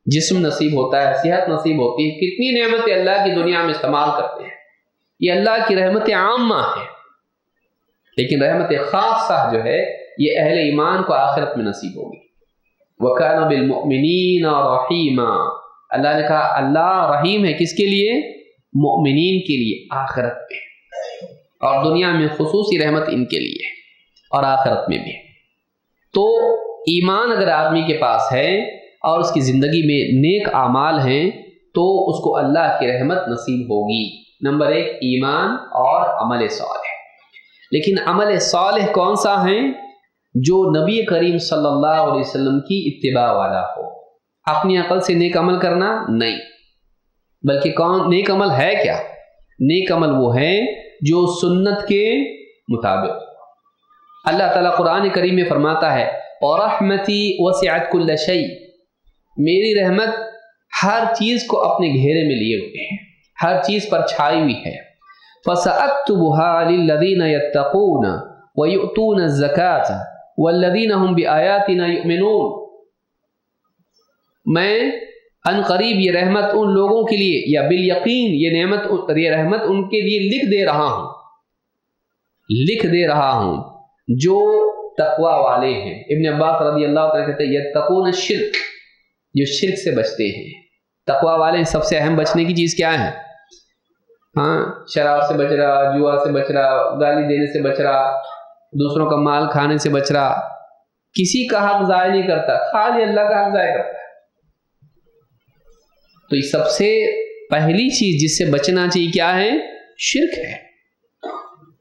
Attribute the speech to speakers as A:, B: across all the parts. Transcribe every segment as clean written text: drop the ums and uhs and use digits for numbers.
A: جسم نصیب ہوتا ہے، صحت نصیب ہوتی ہے، کتنی نعمتیں اللہ کی دنیا میں استعمال کرتے ہیں. یہ اللہ کی رحمت عامہ ہے، لیکن رحمت خاصہ جو ہے یہ اہل ایمان کو آخرت میں نصیب ہوگی. وَكَانَ بِالْمُؤْمِنِينَ رَحِيمًا. اللہ نے کہا اللہ رحیم ہے کس کے لیے؟ مؤمنین کے لیے آخرت میں، اور دنیا میں خصوصی رحمت ان کے لیے اور آخرت میں بھی. تو ایمان اگر آدمی کے پاس ہے اور اس کی زندگی میں نیک اعمال ہیں تو اس کو اللہ کی رحمت نصیب ہوگی. نمبر 1 ایمان اور عمل صالح. لیکن عمل صالح کون سا ہے؟ جو نبی کریم صلی اللہ علیہ وسلم کی اتباع والا ہو. اپنی عقل سے نیک عمل کرنا نہیں، بلکہ کون نیک عمل ہے کیا؟ نیک عمل وہ ہے جو سنت کے مطابق. اللہ تعالیٰ قرآن کریم میں فرماتا ہے وَرَحْمَتِي وَسِعَتْ كُلَّ شَيْءٍ. میری رحمت ہر چیز کو اپنے گھیرے میں لیے ہوئے ہے، ہر چیز پر چھائی ہوئی ہے. فَسَأَكْتُبُهَا لِلَّذِينَ يَتَّقُونَ وَيُؤْتُونَ الزَّكَاةَ وَالَّذِينَ هُمْ بِآيَاتِنَا يُؤْمِنُونَ. میں ان قریب یہ رحمت ان لوگوں کے لیے یا بالیقین یہ رحمت ان کے لیے لکھ دے رہا ہوں جو تقوی والے ہیں. ابن عباس رضی اللہ عنہ کہتے ہیں یتقون الشرک، جو شرک سے بچتے ہیں. تقوی والے سب سے اہم بچنے کی چیز کیا ہے؟ شراب سے بچ رہا، جوا سے بچ رہا، گالی دینے سے بچ رہا، دوسروں کا مال کھانے سے بچ رہا، کسی کا حق ضائع نہیں کرتا، خالی اللہ کا حق ضائع کرتا ہے. تو یہ سب سے پہلی چیز جس سے بچنا چاہیے کیا ہے؟ شرک ہے.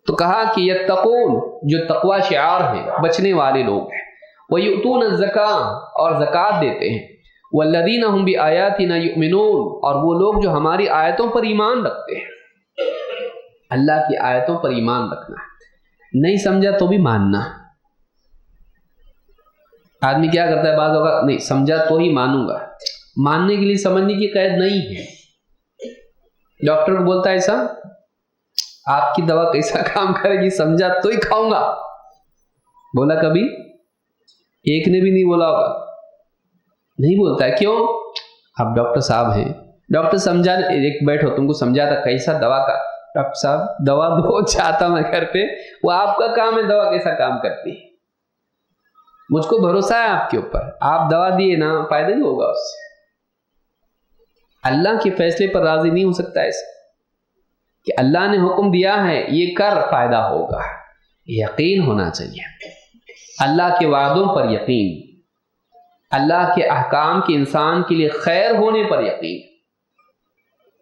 A: تو کہا کہ یتقون جو تقوی شعار ہے، بچنے والے لوگ ہیں. وَيُؤْتُونَ الزَّكَاةَ اور زکوٰۃ دیتے ہیں. وَالَّذِينَ هُمْ بِآيَاتِنَا يُؤْمِنُونَ اور وہ لوگ جو ہماری آیتوں پر ایمان رکھتے ہیں. اللہ کی آیتوں پر ایمان رکھنا ہے، نہیں سمجھا تو بھی ماننا. آدمی کیا کرتا ہے بعض اوقات، نہیں سمجھا تو ہی مانوں گا. ماننے کے لیے سمجھنے کی قید نہیں ہے. ڈاکٹر کو بولتا ہے ایسا آپ کی دوا کیسا کام کرے گی، سمجھا تو ہی کھاؤں گا. بولا کبھی؟ ایک نے بھی نہیں بولا ہوگا. نہیں بولتا ہے. کیوں؟ آپ ڈاکٹر صاحب ہیں، ڈاکٹر سمجھا، ایک بیٹھو تم کو سمجھا تھا کیسا دوا کا. ڈاکٹر صاحب دوا دو چاہتا میں گھر پہ، وہ آپ کا کام ہے دوا کیسا کام کرتی ہے. مجھ کو بھروسہ ہے آپ کے اوپر، آپ دوا دیے نا فائدہ نہیں ہوگا اس سے. اللہ کے فیصلے پر راضی نہیں ہو سکتا ایسا کہ اللہ نے حکم دیا ہے یہ کر فائدہ ہوگا. یقین ہونا چاہیے اللہ کے وعدوں پر، یقین اللہ کے احکام کے انسان کے لیے خیر ہونے پر یقین.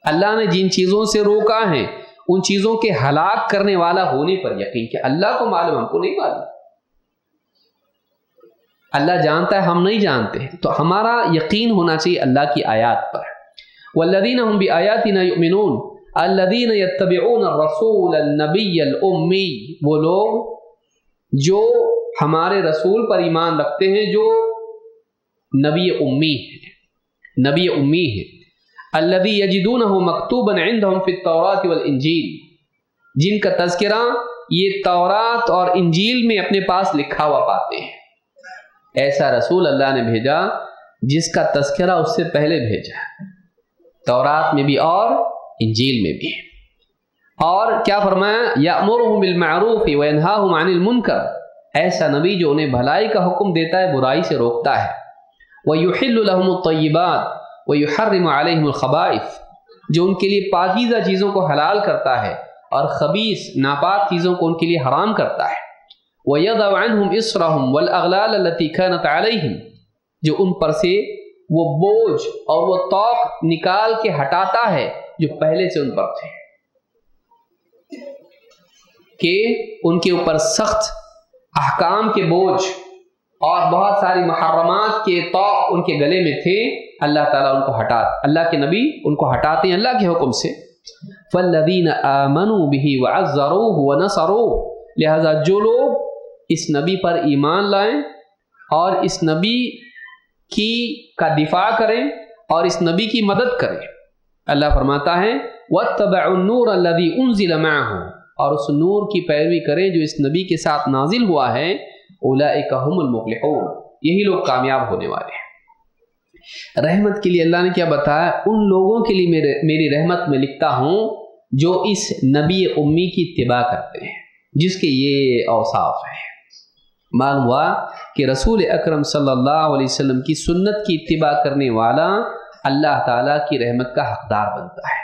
A: اللہ نے جن چیزوں سے روکا ہے ان چیزوں کے ہلاک کرنے والا ہونے پر یقین کہ اللہ کو معلوم، ہم کو نہیں معلوم. اللہ جانتا ہے، ہم نہیں جانتے. تو ہمارا یقین ہونا چاہیے اللہ کی آیات پر. والذین هم بآیاتنا یؤمنون الذین یتبعون الرسول النبی الامی. وہ لوگ جو ہمارے رسول پر ایمان رکھتے ہیں جو نبی امی ہے، نبی امی ہے. الذی یجدونہ مکتوبا عندہم فی التوراۃ والانجیل. جن کا تذکرہ یہ تورات اور انجیل میں اپنے پاس لکھا ہوا پاتے ہیں. ایسا رسول اللہ نے بھیجا جس کا تذکرہ اس سے پہلے بھیجا، تورات میں بھی اور انجیل میں بھی. اور کیا فرمایا؟ یأمرہم بالمعروف وینہاہم عن المنکر. ایسا نبی جو انہیں بھلائی کا حکم دیتا ہے، برائی سے روکتا ہے. ویحل لہم الطیبات ویحرم علیہم الخبائث. جو ان کے لیے پاکیزہ چیزوں کو حلال کرتا ہے اور خبیث ناپاک چیزوں کو ان کے لیے حرام کرتا ہے. وَيَضَعُ عَنْهُمْ إِصْرَهُمْ وَالْأَغْلَالَ الَّتِي كَانَتْ عَلَيْهِمْ. جو ان پر سے وہ بوجھ اور وہ طوق نکال کے ہٹاتا ہے جو پہلے سے ان پر تھے، کہ ان کے اوپر سخت احکام کے بوجھ اور بہت ساری محرمات کے طوق ان کے گلے میں تھے. اللہ تعالیٰ ان کو اللہ کے نبی ان کو ہٹاتے ہیں اللہ کے حکم سے. فَالَّذِينَ آمَنُوا بِهِ وَعَزَّرُوهُ وَنَصَرُوهُ. لہذا جو لوگ اس نبی پر ایمان لائیں اور اس نبی کا دفاع کریں اور اس نبی کی مدد کریں، اللہ فرماتا ہے وَاتَّبَعُوا النُّورَ الَّذِي أُنزِلَ مَعَهُ. اور اس نور کی پیروی کریں جو اس نبی کے ساتھ نازل ہوا ہے. أُولَئِكَ هُمُ الْمُفْلِحُونَ. یہی لوگ کامیاب ہونے والے ہیں. رحمت کے لیے اللہ نے کیا بتایا؟ ان لوگوں کے لیے میری رحمت میں لکھتا ہوں جو اس نبی امی کی اتباع کرتے ہیں، جس کے یہ اوصاف ہیں۔ معلوم ہوا کہ رسول اکرم صلی اللہ علیہ وسلم کی سنت کی اتباع کرنے والا اللہ تعالیٰ کی رحمت کا حقدار بنتا ہے۔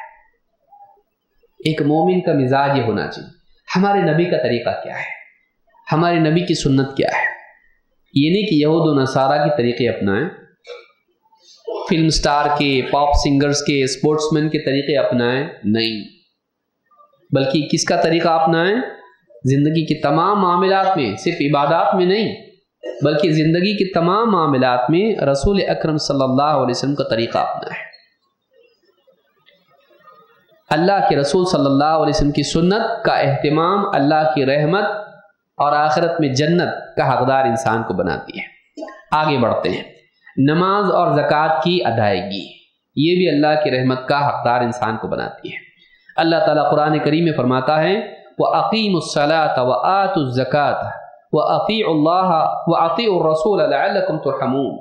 A: ایک مومن کا مزاج یہ ہونا چاہیے، ہمارے نبی کا طریقہ کیا ہے، ہمارے نبی کی سنت کیا ہے۔ یہ نہیں کہ یہود و نصارہ کی طریقے اپنائیں، فلم سٹار کے، پاپ سنگرز کے، اسپورٹس مین کے طریقے اپنائیں، نہیں، بلکہ کس کا طریقہ اپنائیں؟ زندگی کے تمام معاملات میں، صرف عبادات میں نہیں بلکہ زندگی کے تمام معاملات میں رسول اکرم صلی اللہ علیہ وسلم کا طریقہ اپنائیں۔ اللہ کے رسول صلی اللہ علیہ وسلم کی سنت کا اہتمام اللہ کی رحمت اور آخرت میں جنت کا حقدار انسان کو بناتی ہے۔ آگے بڑھتے ہیں، نماز اور زکوٰۃ کی ادائیگی، یہ بھی اللہ کی رحمت کا حقدار انسان کو بناتی ہے۔ اللہ تعالیٰ قرآن کریم میں فرماتا ہے وَأَقِيمُوا الصَّلَاةَ وَآتُوا الزَّكَاةَ وَأَطِيعُوا اللَّهَ وَأَطِيعُوا الرَّسُولَ لَعَلَّكُمْ تُرْحَمُونَ،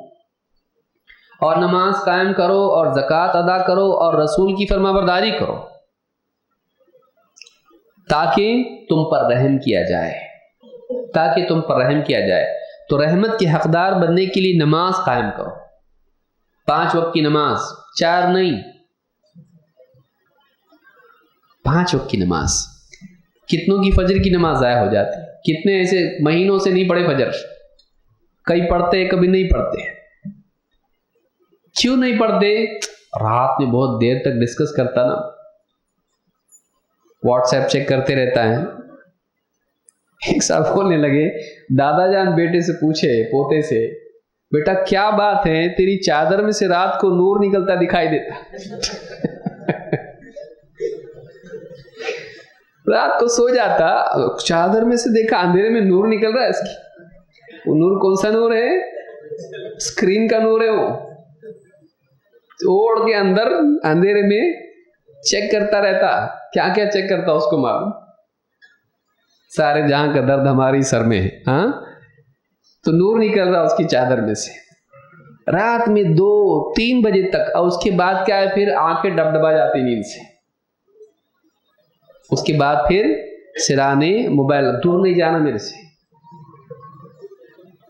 A: اور نماز قائم کرو اور زکوٰۃ ادا کرو اور رسول کی فرمانبرداری کرو تاکہ تم پر رحم کیا جائے، تاکہ تم پر رحم کیا جائے۔ تو رحمت کے حقدار بننے کے لیے نماز قائم کرو، 5 وقت کی نماز، 4 نہیں، 5 وقت کی نماز۔ کتنوں کی فجر کی نماز ضائع ہو جاتی، کتنے ایسے مہینوں سے نہیں پڑھے فجر، کئی پڑھتے کبھی نہیں پڑھتے۔ کیوں نہیں پڑھتے؟ رات میں بہت دیر تک ڈسکس کرتا نا، واٹس ایپ چیک کرتے رہتا ہے۔ ایک صاحب بولنے لگے، دادا جان بیٹے سے پوچھے، پوتے سے، بیٹا کیا بات ہے تیری چادر میں سے رات کو نور نکلتا دکھائی دیتا؟ رات کو سو جاتا، چادر میں سے دیکھا اندھیرے میں نور نکل رہا ہے اس کی۔ وہ نور کون سا نور ہے؟ اسکرین کا نور ہے۔ وہ توڑ کے اندر اندھیرے میں چیک کرتا رہتا، کیا کیا چیک کرتا اس کو معلوم، سارے جہاں کا درد ہماری سر میں ہے۔ ہاں، تو نور نکل رہا اس کی چادر میں سے رات میں 2-3 بجے تک، اور اس کے بعد کیا ہے، پھر آنکھیں ڈبڈبا جاتی نیند سے۔ اس کے بعد پھر سرانے موبائل، دور نہیں جانا میرے سے،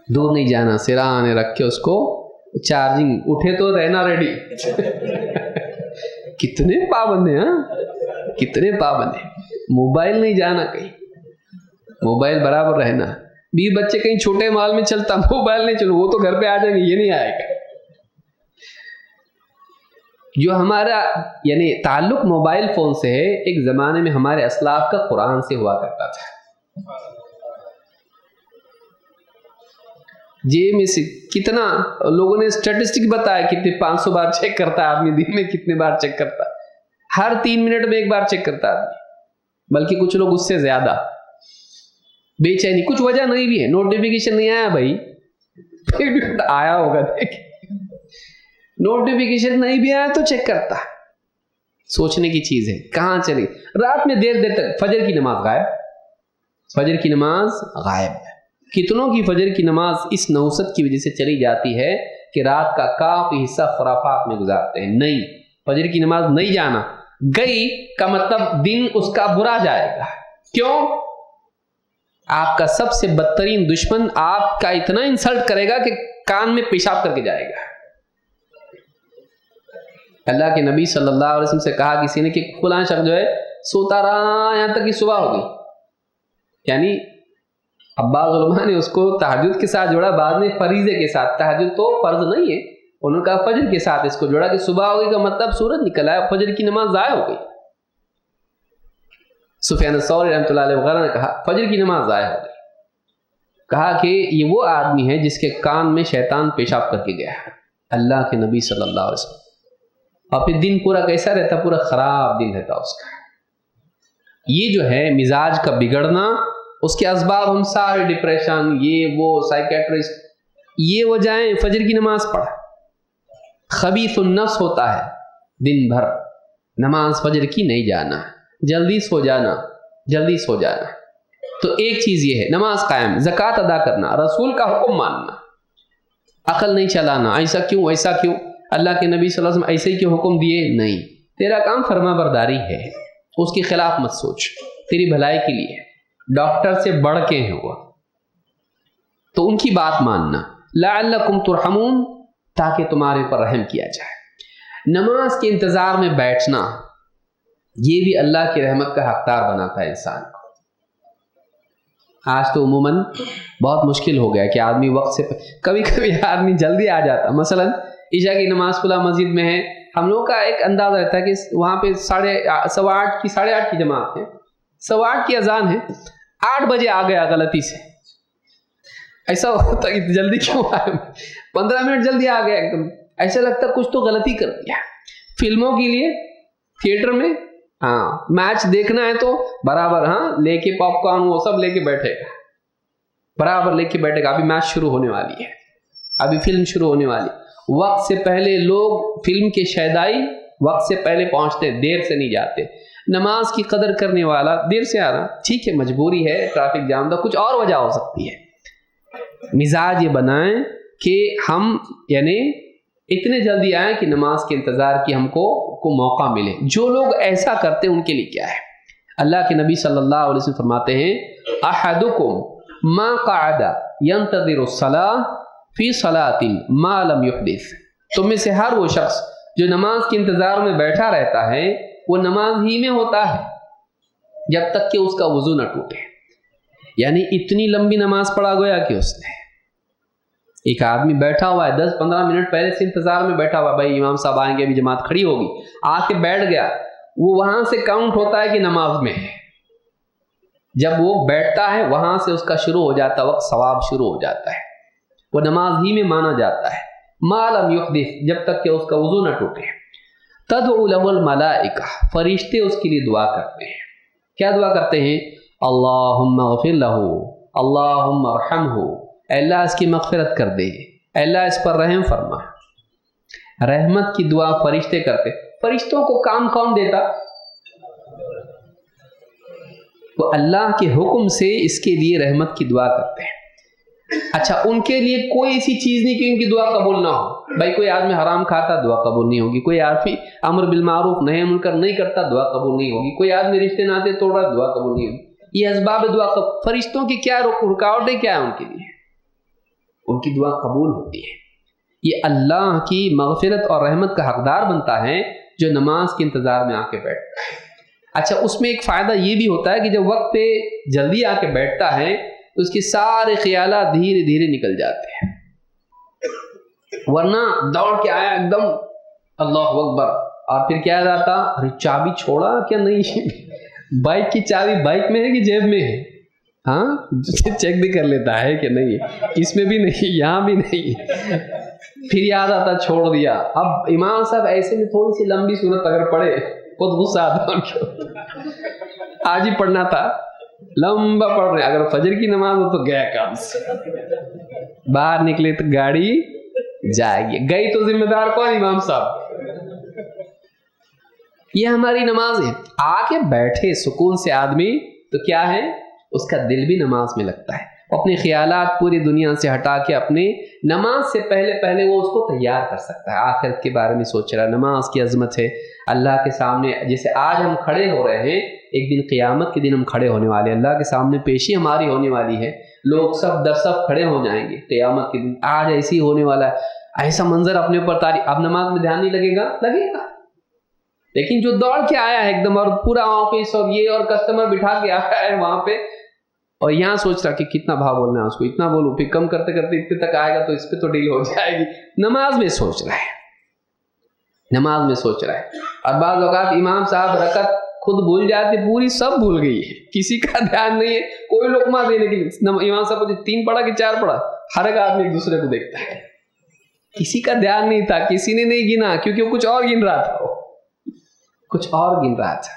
A: دور نہیں جانا، سرانے رکھ کے اس کو چارجنگ، اٹھے تو رہنا ریڈی۔ کتنے پابند ہیں، ہاں کتنے پابند ہیں۔ موبائل نہیں جانا کہیں، موبائل برابر رہنا۔ 20 بچے کہیں چھوٹے مال میں چلتا، موبائل نہیں چلو، وہ تو گھر پہ آ جائیں گے، یہ نہیں آئے گا۔ جو ہمارا یعنی تعلق موبائل فون سے ہے، ایک زمانے میں ہمارے اسلاف کا قرآن سے ہوا کرتا تھا۔ جیب میں سے کتنا لوگوں نے اسٹیٹسٹک بتایا، کتنے 500 بار چیک کرتا ہے آدمی دن میں، کتنے بار چیک کرتا ہے، ہر 3 منٹ میں 1 بار چیک کرتا ہے آدمی، بلکہ کچھ لوگ اس سے زیادہ۔ بے چینی، کچھ وجہ نہیں بھی ہے، نوٹیفیکیشن نہیں آیا بھائی، آیا ہوگا دیکھ، نوٹیفیکیشن نہیں بھی آیا تو چیک کرتا۔ سوچنے کی چیز ہے، کہاں چلی رات میں دیر تک۔ فجر کی نماز غائب، فجر کی نماز غائب۔ کتنوں کی فجر کی نماز اس نوست کی وجہ سے چلی جاتی ہے کہ رات کا کافی حصہ خرافات میں گزارتے ہیں۔ نہیں، فجر کی نماز نہیں جانا، گئی کا مطلب دن اس کا برا جائے گا۔ کیوں؟ آپ کا سب سے بدترین دشمن آپ کا اتنا انسلٹ کرے گا کہ کان میں پیشاب کر کے جائے گا۔ اللہ کے نبی صلی اللہ علیہ وسلم سے کہا کسی نے کہ فلاں شخص جو ہے سوتا رہا یہاں تک کہ صبح ہو گئی، یعنی اب بعض علماء نے اس کو تہجد کے ساتھ جوڑا، بعض نے فریضے کے ساتھ۔ تہجد تو فرض نہیں ہے، انہوں نے کہا فجر کے ساتھ اس کو جوڑا کہ صبح ہو گئی کا مطلب سورج نکل آیا، فجر کی نماز ضائع ہو گئی۔ سفیان الثوری رحمۃ اللہ علیہ وغیرہ نے کہا فجر کی نماز ضائع ہو گئی، کہا کہ یہ وہ آدمی ہے جس کے کان میں شیطان پیشاب کر کے گیا ہے۔ اللہ کے نبی صلی اللہ علیہ وسلم، اور پھر دن پورا کیسا رہتا؟ پورا خراب دن رہتا اس کا۔ یہ جو ہے مزاج کا بگڑنا، اس کے اسباب ہم سارے ڈپریشن، یہ وہ سائیکیٹرسٹ، یہ وجہیں فجر کی نماز پڑھا۔ خبیث النفس ہوتا ہے دن بھر، نماز فجر کی نہیں جانا، جلدی سو جانا، جلدی سو جانا۔ تو ایک چیز یہ ہے، نماز قائم، زکوٰۃ ادا کرنا، رسول کا حکم ماننا، عقل نہیں چلانا، ایسا کیوں ایسا کیوں۔ اللہ کے نبی صلی اللہ علیہ وسلم ایسے ہی کے حکم دیے؟ نہیں، تیرا کام فرما برداری ہے، اس کے خلاف مت سوچ، تیری بھلائی کے لیے، ڈاکٹر سے بڑھ کے ہیں وہ، تو ان کی بات ماننا، لعلکم ترحمون، تاکہ تمہارے پر رحم کیا جائے۔ نماز کے انتظار میں بیٹھنا یہ بھی اللہ کی رحمت کا حقدار بناتا ہے انسان کو۔ آج تو عموماً بہت مشکل ہو گیا کہ آدمی وقت سے، کبھی کبھی آدمی جلدی آ جاتا، مثلا عشاء کی نماز کھلا مسجد میں ہے، ہم لوگ کا ایک انداز رہتا ہے کہ وہاں پہ 8:30 کی جماعت ہے، 8:15 کی اذان ہے، 8 بجے آ گیا غلطی سے، ایسا ہوتا ہے کہ جلدی کیوں آئے، 15 منٹ جلدی آ گیا، ایک دم ایسا لگتا کچھ تو غلطی کر دیا۔ فلموں کے لیے تھیٹر میں میچ دیکھنا ہے تو برابر لے کے پاپ کارن وہ سب لے کے بیٹھے گا، برابر لے کے بیٹھے گا، ابھی میچ شروع ہونے والی ہے، ابھی فلم شروع ہونے والی۔ وقت سے پہلے لوگ فلم کے شیدائی وقت سے پہلے پہنچتے، دیر سے نہیں جاتے۔ نماز کی قدر کرنے والا دیر سے آ رہا، ٹھیک ہے مجبوری ہے، ٹریفک جام تھا، کچھ اور وجہ ہو سکتی ہے، مزاج یہ بنائیں کہ ہم یعنی اتنے جلدی آئیں کہ نماز کے انتظار کی ہم کو موقع ملے۔ جو لوگ ایسا کرتے ہیں ان کے لیے کیا ہے؟ اللہ کے نبی صلی اللہ علیہ وسلم فرماتے ہیں احدکم ما قعد ينتظر الصلاة فی صلاة ما لم يحدث، تم میں سے ہر وہ شخص جو نماز کے انتظار میں بیٹھا رہتا ہے وہ نماز ہی میں ہوتا ہے جب تک کہ اس کا وضو نہ ٹوٹے۔ یعنی اتنی لمبی نماز پڑھا گویا کہ اس نے، ایک آدمی بیٹھا ہوا ہے 10-15 منٹ پہلے سے انتظار میں بیٹھا ہوا، بھائی امام صاحب آئیں گے، ابھی جماعت کھڑی ہوگی، آ کے بیٹھ گیا، وہ وہاں سے کاؤنٹ ہوتا ہے کہ نماز میں ہے۔ جب وہ بیٹھتا ہے وہاں سے اس کا شروع ہو جاتا ہے، وقت ثواب شروع ہو جاتا ہے، وہ نماز ہی میں مانا جاتا ہے، ما لم یحدث، جب تک کہ اس کا وضو نہ ٹوٹے۔ تدعو له الملائکہ، فرشتے اس کے لیے دعا کرتے ہیں۔ کیا دعا کرتے ہیں؟ اللہم اغفر لہ، اللہم ارحمہ، اے اللہ اس کی مغفرت کر دے، اے اللہ اس پر رحم فرما۔ رحمت کی دعا فرشتے کرتے۔ فرشتوں کو کام کون دیتا؟ وہ اللہ کے حکم سے اس کے لیے رحمت کی دعا کرتے ہیں۔ اچھا، ان کے لیے کوئی ایسی چیز نہیں کہ ان کی دعا قبول نہ ہو۔ بھائی کوئی آدمی حرام کھاتا دعا قبول نہیں ہوگی، کوئی آدمی امر بالمعروف نہی منکر نہیں کرتا دعا قبول نہیں ہوگی، کوئی آدمی رشتے ناطے توڑ رہا دعا قبول نہیں ہوگی۔ یہ اسباب دعا فرشتوں کی کیا رکاوٹیں کیا ہے ان کے لیے؟ ان کی دعا قبول ہوتی ہے۔ یہ اللہ کی مغفرت اور رحمت کا حقدار بنتا ہے جو نماز کے انتظار میں آ کے بیٹھتا ہے۔ اچھا، اس میں ایک فائدہ یہ بھی ہوتا ہے کہ جب وقت پہ جلدی آ کے بیٹھتا ہے تو اس کے سارے خیالات دھیرے دھیرے نکل جاتے ہیں، ورنہ دوڑ کے آیا ایک دم اللہ اکبر، اور پھر کیا جاتا، ارے چابی چھوڑا کیا نہیں، بائک کی چابی بائک میں ہے کہ جیب میں ہے، چیک بھی کر لیتا ہے کہ نہیں، اس میں بھی نہیں، یہاں بھی نہیں، پھر یاد آتا چھوڑ دیا۔ اب امام صاحب ایسے میں تھوڑی سی لمبی صورت اگر پڑھے بہت غصہ آتا ان کو، آج ہی پڑھنا تھا، لمبا پڑھ رہے، اگر فجر کی نماز ہو تو گیا کام سے، باہر نکلے تو گاڑی جائے گی، گئی تو ذمہ دار کون؟ امام صاحب۔ یہ ہماری نماز ہے، آ کے بیٹھے سکون سے آدمی تو کیا ہے، اس کا دل بھی نماز میں لگتا ہے، اپنے خیالات پوری دنیا سے ہٹا کے اپنے نماز سے پہلے وہ اس کو تیار کر سکتا ہے، آخرت کے بارے میں سوچ رہا ہے، نماز کی عظمت ہے اللہ کے سامنے، جیسے آج ہم کھڑے ہو رہے ہیں، ایک دن قیامت کے دن ہم کھڑے ہونے والے ہیں، اللہ کے سامنے پیشی ہماری ہونے والی ہے، لوگ سب در سب کھڑے ہو جائیں گے قیامت کے دن، آج ایسی ہونے والا ہے، ایسا منظر اپنے اوپر تاریخ، اب نماز میں دھیان نہیں لگے گا، لگے گا، لیکن جو دوڑ کے آیا ہے ایک دم، اور پورا آفس اور یہ اور کسٹمر بٹھا کے آیا ہے وہاں پہ، اور یہاں سوچ رہا کہ کتنا بھاؤ بولنا ہے اس کو، اتنا بولوں، پھر کم کرتے کرتے اتنے تک آئے گا تو اس پہ تو ڈیل ہو جائے گی، نماز میں سوچ رہا ہے، نماز میں سوچ رہا ہے۔ اور بعض اوقات امام صاحب رکعت خود بھول جاتے، پوری سب بھول گئی ہے، کسی کا دھیان نہیں ہے، کوئی لقمہ دینے کے لیے امام صاحب کو 3 پڑھا کہ 4 پڑھا، ہر ایک آدمی ایک دوسرے کو دیکھتا ہے، کسی کا دھیان نہیں تھا، کسی نے نہیں گنا، کیونکہ وہ کچھ اور گن رہا تھا، وہ کچھ اور گن رہا تھا۔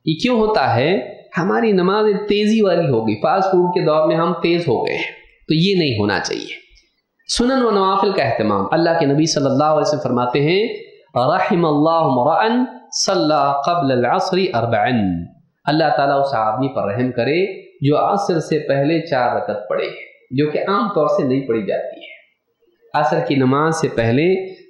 A: یہ کیوں ہوتا ہے؟ ہماری نماز تیزی والی ہوگی، فاسٹ فوڈ کے دور میں ہم تیز ہو گئے ہیں، تو یہ نہیں ہونا چاہیے۔ سنن و نوافل کا اہتمام، اللہ کے نبی صلی اللہ علیہ وسلم فرماتے ہیں رحم اللہ امرأ صلی قبل العصر 4، اللہ تعالیٰ اس آدمی پر رحم کرے جو عصر سے پہلے 4 رکعت پڑھے، جو کہ عام طور سے نہیں پڑھی جاتی ہے، عصر کی نماز سے پہلے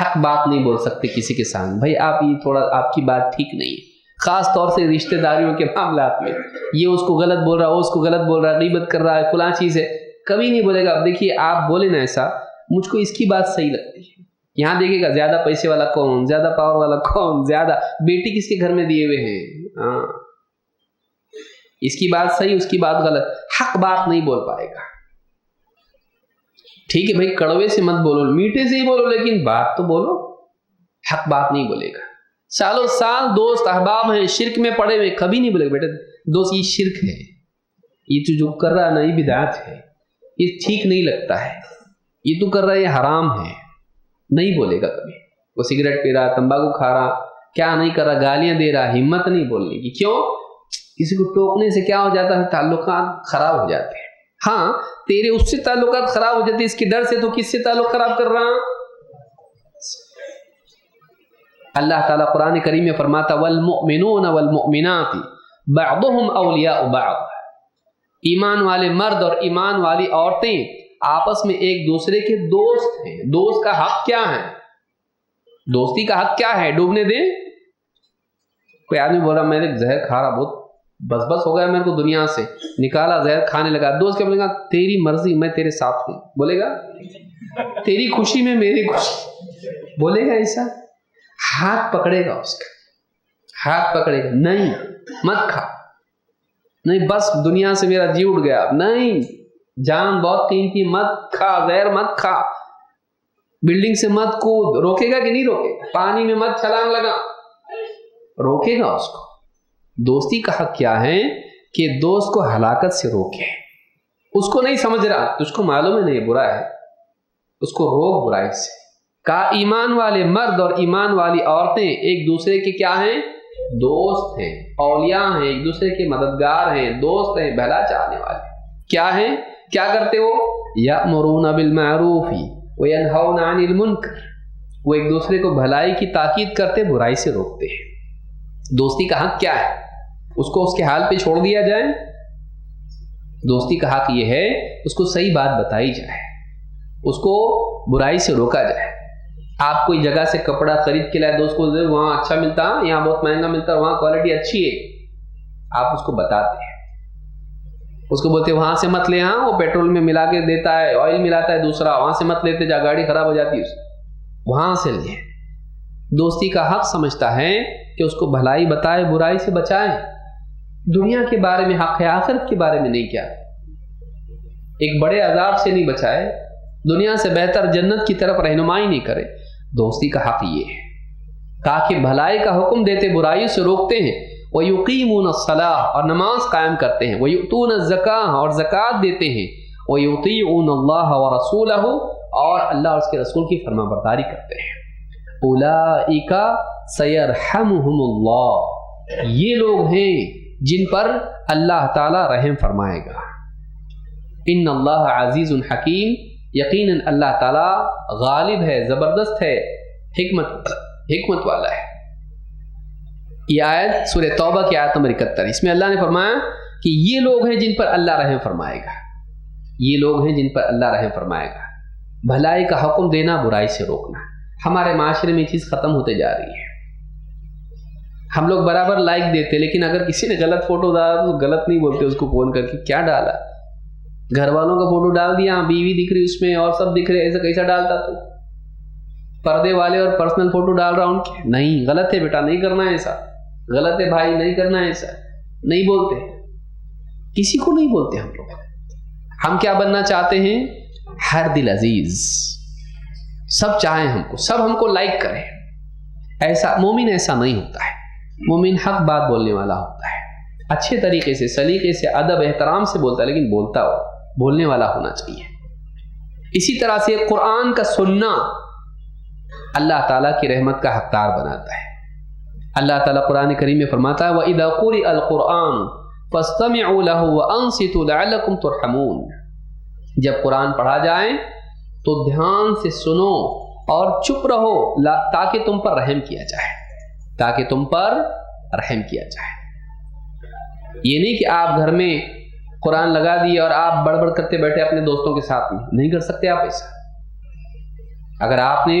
A: حق بات نہیں بول سکتے کسی کے سامنے. بھائی آپ یہ تھوڑا آپ کی بات ٹھیک نہیں ہے، خاص طور سے رشتہ داریوں کے معاملات میں. یہ اس کو غلط بول رہا ہے، وہ اس کو غلط بول رہا ہے، غیبت کر رہا ہے، فلاں چیز ہے، کبھی نہیں بولے گا. اب دیکھیے آپ بولے نا ایسا، مجھ کو اس کی بات صحیح لگتی ہے. یہاں دیکھے گا زیادہ پیسے والا کون، زیادہ پاور والا کون، زیادہ بیٹی کس کے گھر میں دیے ہوئے ہیں. ہاں اس کی بات صحیح، اس کی بات غلط. حق بات نہیں بول پائے گا. ٹھیک ہے بھائی، کڑوے سے مت بولو، میٹھے سے ہی بولو، لیکن بات تو بولو. حق بات نہیں بولے گا. سالوں سال دوست احباب ہیں، شرک میں پڑے ہوئے، کبھی نہیں بولے گا بیٹا دوست یہ شرک ہے، یہ تو جو کر رہا ہے نا یہ بدعت ہے، یہ ٹھیک نہیں لگتا ہے، یہ تو کر رہا ہے یہ حرام ہے. نہیں بولے گا کبھی. وہ سگریٹ پی رہا، تمباکو کھا رہا، کیا نہیں کر رہا، گالیاں دے رہا، ہمت نہیں بولنے کی. کیوں؟ کسی کو ٹوکنے سے کیا ہو جاتا ہے؟ تعلقات خراب ہو جاتے ہیں. ہاں تیرے اس سے تعلقات خراب ہو جاتے ہیں، اس کے ڈر سے تو کس سے تعلق خراب کر رہا. اللہ تعالیٰ قرآن کریم میں فرماتا والمؤمنون والمؤمنات بعضهم اولیاء بعض. ایمان والے مرد اور ایمان والی عورتیں آپس میں ایک دوسرے کے دوست ہیں. دوست کا حق کیا ہے؟ دوستی کا حق کیا ہے؟ ڈوبنے دیں. کوئی آدمی بول رہا میں نے زہر کھا رہا، بہت بس بس ہو گیا میرے کو دنیا سے، نکالا زہر کھانے لگا. دوست کیا بولے گا؟ تیری مرضی، میں تیرے ساتھ ہوں. بولے گا تیری خوشی میں میری خوشی. بولے گا ایسا؟ ہاتھ پکڑے گا اس کا، ہاتھ پکڑے گا، نہیں مت کھا، نہیں بس دنیا سے میرا جی اٹھ گیا، نہیں جان بہت قیمتی، مت کھا زہر، مت کھا، بلڈنگ سے مت کود. روکے گا کہ نہیں روکے گا؟ پانی میں مت چھلانگ لگا، روکے گا اس کو. دوستی کا حق کیا ہے کہ دوست کو ہلاکت سے روکے. اس کو نہیں سمجھ رہا، تجھ کو معلوم ہے نہیں برا ہے، اس کو روک برائی سے. کہا ایمان والے مرد اور ایمان والی عورتیں ایک دوسرے کے کیا ہیں؟ دوست ہیں، اولیاء ہیں، ایک دوسرے کے مددگار ہیں، دوست ہیں، بھلا چاہنے والے. کیا ہیں؟ کیا کرتے ہو؟ یأمرون بالمعروف وینہون عن المنکر. وہ ایک دوسرے کو بھلائی کی تاکید کرتے، برائی سے روکتے ہیں. دوستی کا حق کیا ہے؟ اس کو اس کے حال پہ چھوڑ دیا جائے؟ دوستی کا حق یہ ہے اس کو صحیح بات بتائی جائے، اس کو برائی سے روکا جائے. آپ کوئی جگہ سے کپڑا خرید کے لائے، دوست کو وہاں اچھا ملتا، یہاں بہت مہنگا ملتا، وہاں کوالٹی اچھی ہے، آپ اس کو بتاتے ہیں. اس کو بولتے وہاں سے مت لے، ہاں وہ پیٹرول میں ملا کے دیتا ہے، آئل ملاتا ہے دوسرا، وہاں سے مت لیتے جا، گاڑی خراب ہو جاتی ہے، وہاں سے لیں. دوستی کا حق سمجھتا ہے کہ اس کو بھلائی بتائے، برائی سے بچائے. دنیا کے بارے میں حق ہے، آخرت کے بارے میں نہیں. کیا ایک بڑے عذاب سے نہیں بچائے، دنیا سے بہتر جنت کی طرف رہنمائی نہیں کرے. دوستی کا حق یہ ہے تاکہ بھلائی کا حکم دیتے، برائیوں سے روکتے ہیں. وَيُقِيمُونَ الصَّلَاةَ اور نماز قائم کرتے ہیں. وَيُؤْتُونَ الزَّكَاةَ اور زکوٰۃ دیتے ہیں. وَيُطِيعُونَ اللَّهَ وَرَسُولَهُ اور اللہ اور اس کے رسول کی فرما برداری کرتے ہیں. أُولَئِكَ سَيَرْحَمُهُمُ اللَّهُ یہ لوگ ہیں جن پر اللہ تعالی رحم فرمائے گا. ان اللہ عزیز حکیم یقیناً اللہ تعالی غالب ہے، زبردست ہے، حکمت والا ہے. یہ آیت سورہ توبہ کی آیت نمبر 71، اس میں اللہ نے فرمایا کہ یہ لوگ ہیں جن پر اللہ رحم فرمائے گا. یہ لوگ ہیں جن پر اللہ رحم فرمائے گا. بھلائی کا حکم دینا، برائی سے روکنا. ہمارے معاشرے میں یہ چیز ختم ہوتے جا رہی ہے. ہم لوگ برابر لائک دیتے، لیکن اگر کسی نے غلط فوٹو ڈالا تو غلط نہیں بولتے اس کو فون کر کے کیا ڈالا، گھر والوں کا فوٹو ڈال دیا، بیوی دکھ رہی اس میں اور سب دکھ رہے، ایسا کیسا ڈالتا تو؟ پردے والے اور پرسنل فوٹو ڈال رہا ان کے. نہیں، غلط ہے بیٹا، نہیں کرنا ہے ایسا، غلط ہے بھائی، نہیں کرنا ہے ایسا. نہیں بولتے، کسی کو نہیں بولتے. ہم لوگ ہم کیا بننا چاہتے ہیں؟ ہر دل عزیز، سب چاہیں ہم کو، سب ہم کو لائک کریں. ایسا مومن ایسا نہیں ہوتا ہے. مومن حق بات بولنے والا ہوتا ہے، اچھے طریقے سے، سلیقے سے، ادب احترام سے بولتا ہے، لیکن بولتا ہو، بولنے والا ہونا چاہیے. اسی طرح سے قرآن کا سننا اللہ تعالیٰ کی رحمت کا حقدار بناتا ہے. اللہ تعالیٰ قرآن کریم میں فرماتا ہے وَإِذَا قُرِئَ الْقُرْآنُ فَاسْتَمِعُوا لَهُ وَأَنصِتُوا لَعَلَّكُمْ تُرْحَمُونَ. جب قرآن پڑھا جائے تو دھیان سے سنو اور چپ رہو تاکہ تم پر رحم کیا جائے، تاکہ تم پر رحم کیا جائے. یہ نہیں کہ آپ گھر میں قرآن لگا دیے اور آپ بڑبڑ کرتے بیٹھے اپنے دوستوں کے ساتھ میں. نہیں کر سکتے آپ ایسا. اگر آپ نے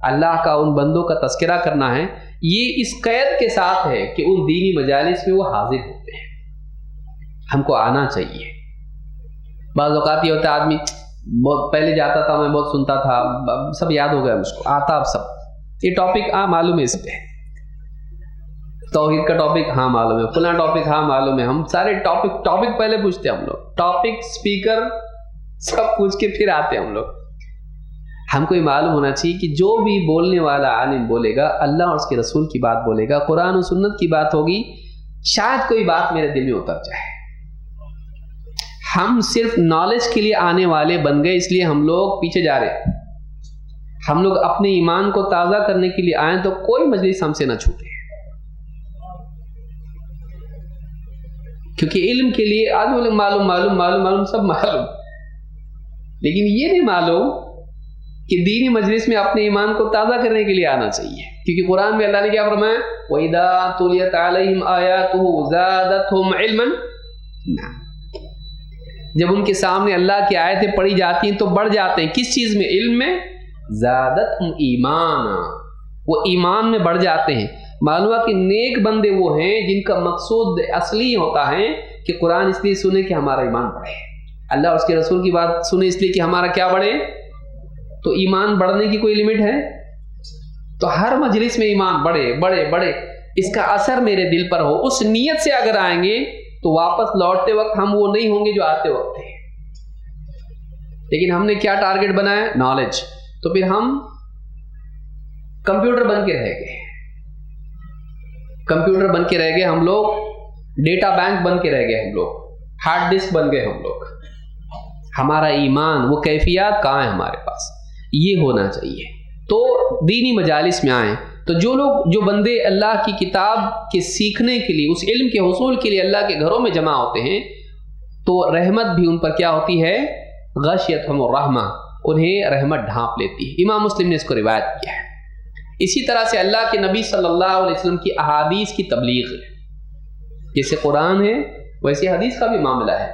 A: اللہ کا ان بندوں کا تذکرہ کرنا ہے، یہ اس قید کے ساتھ ہے کہ ان دینی مجالس میں وہ حاضر ہوتے ہیں. ہم کو آنا چاہیے. بعض اوقات یہ ہوتا ہے آدمی بہت پہلے جاتا تھا، میں بہت سنتا تھا، سب یاد ہو گیا مجھ کو، آتا اب سب. یہ ٹاپک معلوم ہے، اس پہ توحید کا ٹاپک ہاں معلوم ہے، فلاں ٹاپک ہاں معلوم ہے. ہم سارے ٹاپک پہلے پوچھتے ہیں، ہم لوگ ٹاپک اسپیکر سب پوچھ کے پھر آتے ہیں ہم لوگ. ہم کو یہ معلوم ہونا چاہیے کہ جو بھی بولنے والا عالم بولے گا اللہ اور اس کے رسول کی بات بولے گا، قرآن و سنت کی بات ہوگی، شاید کوئی بات میرے دل میں اتر جائے. ہم صرف نالج کے لیے آنے والے بن گئے، اس لیے ہم لوگ پیچھے جا رہے ہیں. ہم لوگ اپنے ایمان کو تازہ کرنے کے لیے آئیں تو کوئی مجلس ہم سے نہ چھوٹے، کیونکہ علم کے لیے آدمی لوگ معلوم معلوم معلوم معلوم سب معلوم، لیکن یہ نہیں معلوم کہ دینی مجلس میں اپنے ایمان کو تازہ کرنے کے لیے آنا چاہیے. کیونکہ قرآن میں اللہ نے کیا فرمایا، وَإِذَا تُلِيَتْ عَلَيْهِمْ آيَاتُهُ زَادَتْهُمْ عِلْمًا. جب ان کے سامنے اللہ کی آیتیں پڑھی جاتی ہیں تو بڑھ جاتے ہیں. کس چیز میں؟ علم میں. زادتہم ایمانا، وہ ایمان میں بڑھ جاتے ہیں. معلوم ہے کہ نیک بندے وہ ہیں جن کا مقصود اصلی ہوتا ہے کہ قرآن اس لیے سنے کہ ہمارا ایمان بڑھے، اللہ اور اس کے رسول کی بات سنے اس لیے کہ ہمارا کیا بڑھے. تو ایمان بڑھنے کی کوئی لمٹ ہے؟ تو ہر مجلس میں ایمان بڑھے بڑھے بڑھے، اس کا اثر میرے دل پر ہو. اس نیت سے اگر آئیں گے تو واپس لوٹتے وقت ہم وہ نہیں ہوں گے جو آتے وقت تھے. لیکن ہم نے کیا ٹارگٹ بنایا؟ نالج. تو پھر ہم کمپیوٹر بن کے رہ گئے، کمپیوٹر بن کے رہ گئے ہم لوگ، ڈیٹا بینک بن کے رہ گئے ہم لوگ، ہارڈ ڈسک بن گئے ہم لوگ. ہمارا ایمان، وہ کیفیات کہاں ہے ہمارے پاس؟ یہ ہونا چاہیے. تو دینی مجالس میں آئیں تو جو بندے اللہ کی کتاب کے سیکھنے کے لیے، اس علم کے حصول کے لیے اللہ کے گھروں میں جمع ہوتے ہیں تو رحمت بھی ان پر کیا ہوتی ہے؟ غشیتہم الرحمہ، انہیں رحمت ڈھانپ لیتی ہے. امام مسلم نے اس کو روایت کیا ہے. اسی طرح سے اللہ کے نبی صلی اللہ علیہ وسلم کی احادیث کی تبلیغ ہے. جیسے قرآن ہے ویسے حدیث کا بھی معاملہ ہے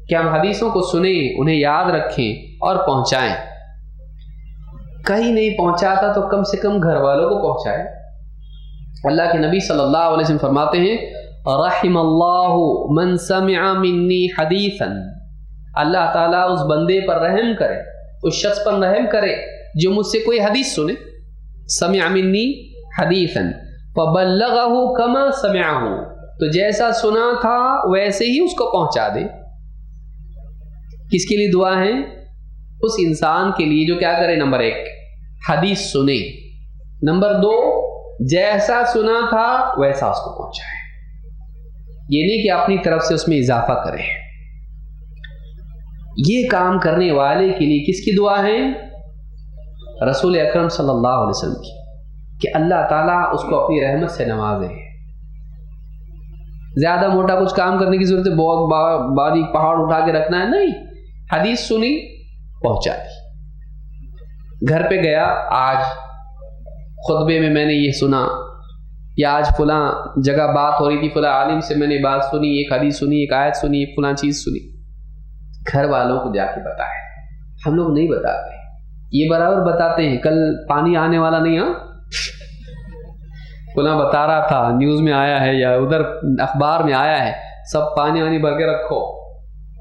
A: کہ ہم حدیثوں کو سنیں، انہیں یاد رکھیں اور پہنچائیں. کہیں نہیں پہنچاتا تو کم سے کم گھر والوں کو پہنچائیں. اللہ کے نبی صلی اللہ علیہ وسلم فرماتے ہیں رحم اللہ من سمع منی حدیثا، اللہ تعالیٰ اس بندے پر رحم کرے، اس شخص پر رحم کرے جو مجھ سے کوئی حدیث سنے. سمع منی حدیثا فبلغہ کما سمعہ، تو جیسا سنا تھا ویسے ہی اس کو پہنچا دے. کس کے لیے دعا ہے؟ اس انسان کے لیے جو کیا کرے، نمبر 1 حدیث سنے، نمبر 2 جیسا سنا تھا ویسا اس کو پہنچائے. یہ نہیں کہ اپنی طرف سے اس میں اضافہ کرے. یہ کام کرنے والے کے لیے کس کی دعا ہے؟ رسول اکرم صلی اللہ علیہ وسلم کی، کہ اللہ تعالیٰ اس کو اپنی رحمت سے نوازے. زیادہ موٹا کچھ کام کرنے کی ضرورت ہے، بہت باریک پہاڑ اٹھا کے رکھنا ہے نہیں. حدیث سنی، پہنچا دی. گھر پہ گیا، آج خطبے میں نے یہ سنا، یا آج فلاں جگہ بات ہو رہی تھی، فلاں عالم سے میں نے بات سنی، ایک حدیث سنی، ایک آیت سنی، ایک فلاں چیز سنی. گھر والوں کو جا کے بتائے. ہم لوگ نہیں بتاتے، یہ برابر بتاتے ہیں کل پانی آنے والا نہیں. ہاں فلاں بتا رہا تھا، نیوز میں آیا ہے یا ادھر اخبار میں آیا ہے، سب پانی وانی بھر کے رکھو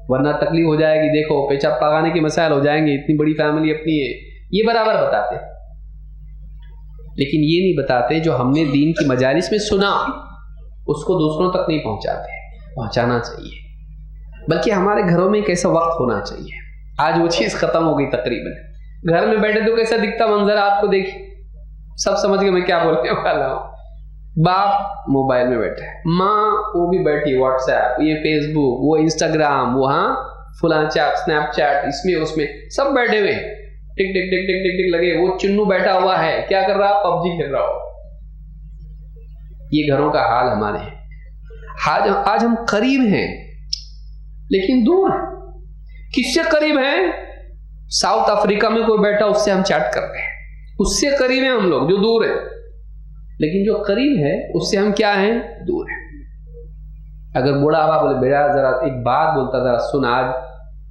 A: ورنہ تکلیف ہو جائے گی، دیکھو پیشاب پکانے کے مسائل ہو جائیں گے، اتنی بڑی فیملی اپنی ہے. یہ برابر بتاتے، لیکن یہ نہیں بتاتے جو ہم نے دین کی مجالس میں سنا اس کو دوسروں تک نہیں پہنچاتے. پہنچانا چاہیے، بلکہ ہمارے گھروں میں ایک ایسا وقت ہونا چاہیے. آج وہ چیز ختم ہو گئی تقریباً. گھر میں بیٹھے تو کیسا دکھتا منظر آپ کو دیکھیں، سب سمجھ گئے میں کیا بولنے والا ہوں. باپ موبائل میں بیٹھا ہے، ماں وہ بھی بیٹھی واٹس ایپ، یہ فیس بک، وہ انسٹاگرام، وہاں فلاں چیٹ، اسنیپ چیٹ، اس میں اس میں سب بیٹھے ہوئے، ٹک ٹک ٹک ٹک ٹک ٹک لگے. وہ چنو بیٹھا ہوا ہے، کیا کر رہا؟ پب جی کھیل رہا ہو. یہ گھروں کا حال ہمارے ہیں. آج ہم قریب ہیں لیکن دور ہیں. کس سے قریب ہیں؟ ساؤتھ افریقہ میں کوئی بیٹھا، اس سے ہم چیٹ کر رہے ہیں، اس سے قریب ہیں ہم لوگ جو دور ہیں. لیکن جو قریب ہے اس سے ہم کیا ہیں؟ دور ہیں. اگر بوڑھا ہوا بولے بیٹا ذرا ایک بات بولتا ذرا سن، آج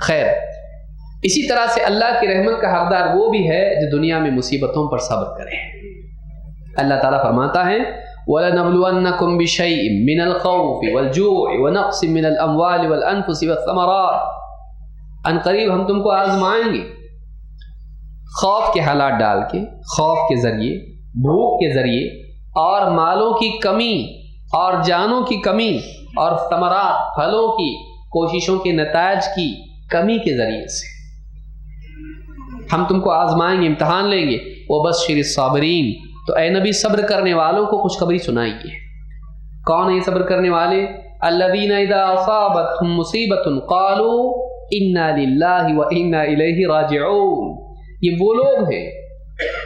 A: خیر، اسی طرح سے اللہ کی رحمت کا حقدار وہ بھی ہے جو دنیا میں مصیبتوں پر صبر کرے۔ اللہ تعالیٰ فرماتا ہے وَلَنَبْلُوَنَّكُمْ بِشَيْءٍ مِّنَ الْخَوْفِ وَالْجُوعِ وَنَقْصٍ مِّنَ الْأَمْوَالِ وَالْأَنفُسِ وَالثَّمَرَاتِ، ان قریب ہم تم کو آزمائیں گے خوف کے حالات ڈال کے، خوف کے ذریعے، بھوک کے ذریعے، اور مالوں کی کمی اور جانوں کی کمی اور ثمرات پھلوں کی، کوششوں کے نتائج کی کمی کے ذریعے سے ہم تم کو آزمائیں گے، امتحان لیں گے۔ وَبَشِّرِ الصَّابِرِينَ، تو اے نبی صبر کرنے والوں کو خوشخبری سنائیے۔ کون ہے یہ صبر کرنے والے؟ الَّذِينَ إِذَا أَصَابَتْهُم مُّصِيبَةٌ قَالُوا إِنَّا لِلَّهِ وَإِنَّا إِلَيْهِ رَاجِعُونَ، یہ وہ لوگ ہیں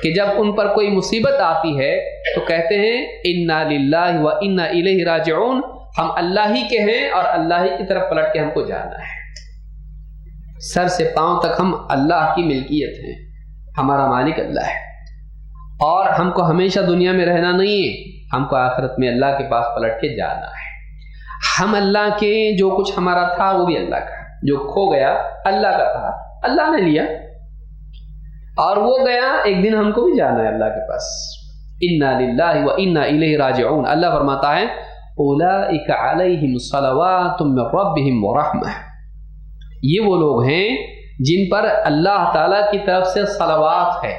A: کہ جب ان پر کوئی مصیبت آتی ہے تو کہتے ہیں اِنَّا لِلَّهِ وَإِنَّا إِلَيْهِ رَاجِعُونَ، ہم اللہ ہی کے ہیں اور اللہ ہی کی طرف پلٹ کے ہم کو جانا ہے۔ سر سے پاؤں تک ہم اللہ کی ملکیت ہیں، ہمارا مالک اللہ ہے، اور ہم کو ہمیشہ دنیا میں رہنا نہیں ہے، ہم کو آخرت میں اللہ کے پاس پلٹ کے جانا ہے۔ ہم اللہ کے، جو کچھ ہمارا تھا وہ بھی اللہ کا، جو کھو گیا اللہ کا تھا، اللہ نے لیا، اور وہ گیا، ایک دن ہم کو بھی جانا ہے اللہ کے پاس۔ اِنَّا لِلَّهِ وَإِنَّا إِلَيْهِ رَاجِعُونَ، اللہ فرماتا ہے أُولَئِكَ عَلَيْهِمْ صَلَوَاتٌ مِّن رَّبِّهِمْ وَرَحْمَةٌ، یہ وہ لوگ ہیں جن پر اللہ تعالیٰ کی طرف سے صلوات ہے۔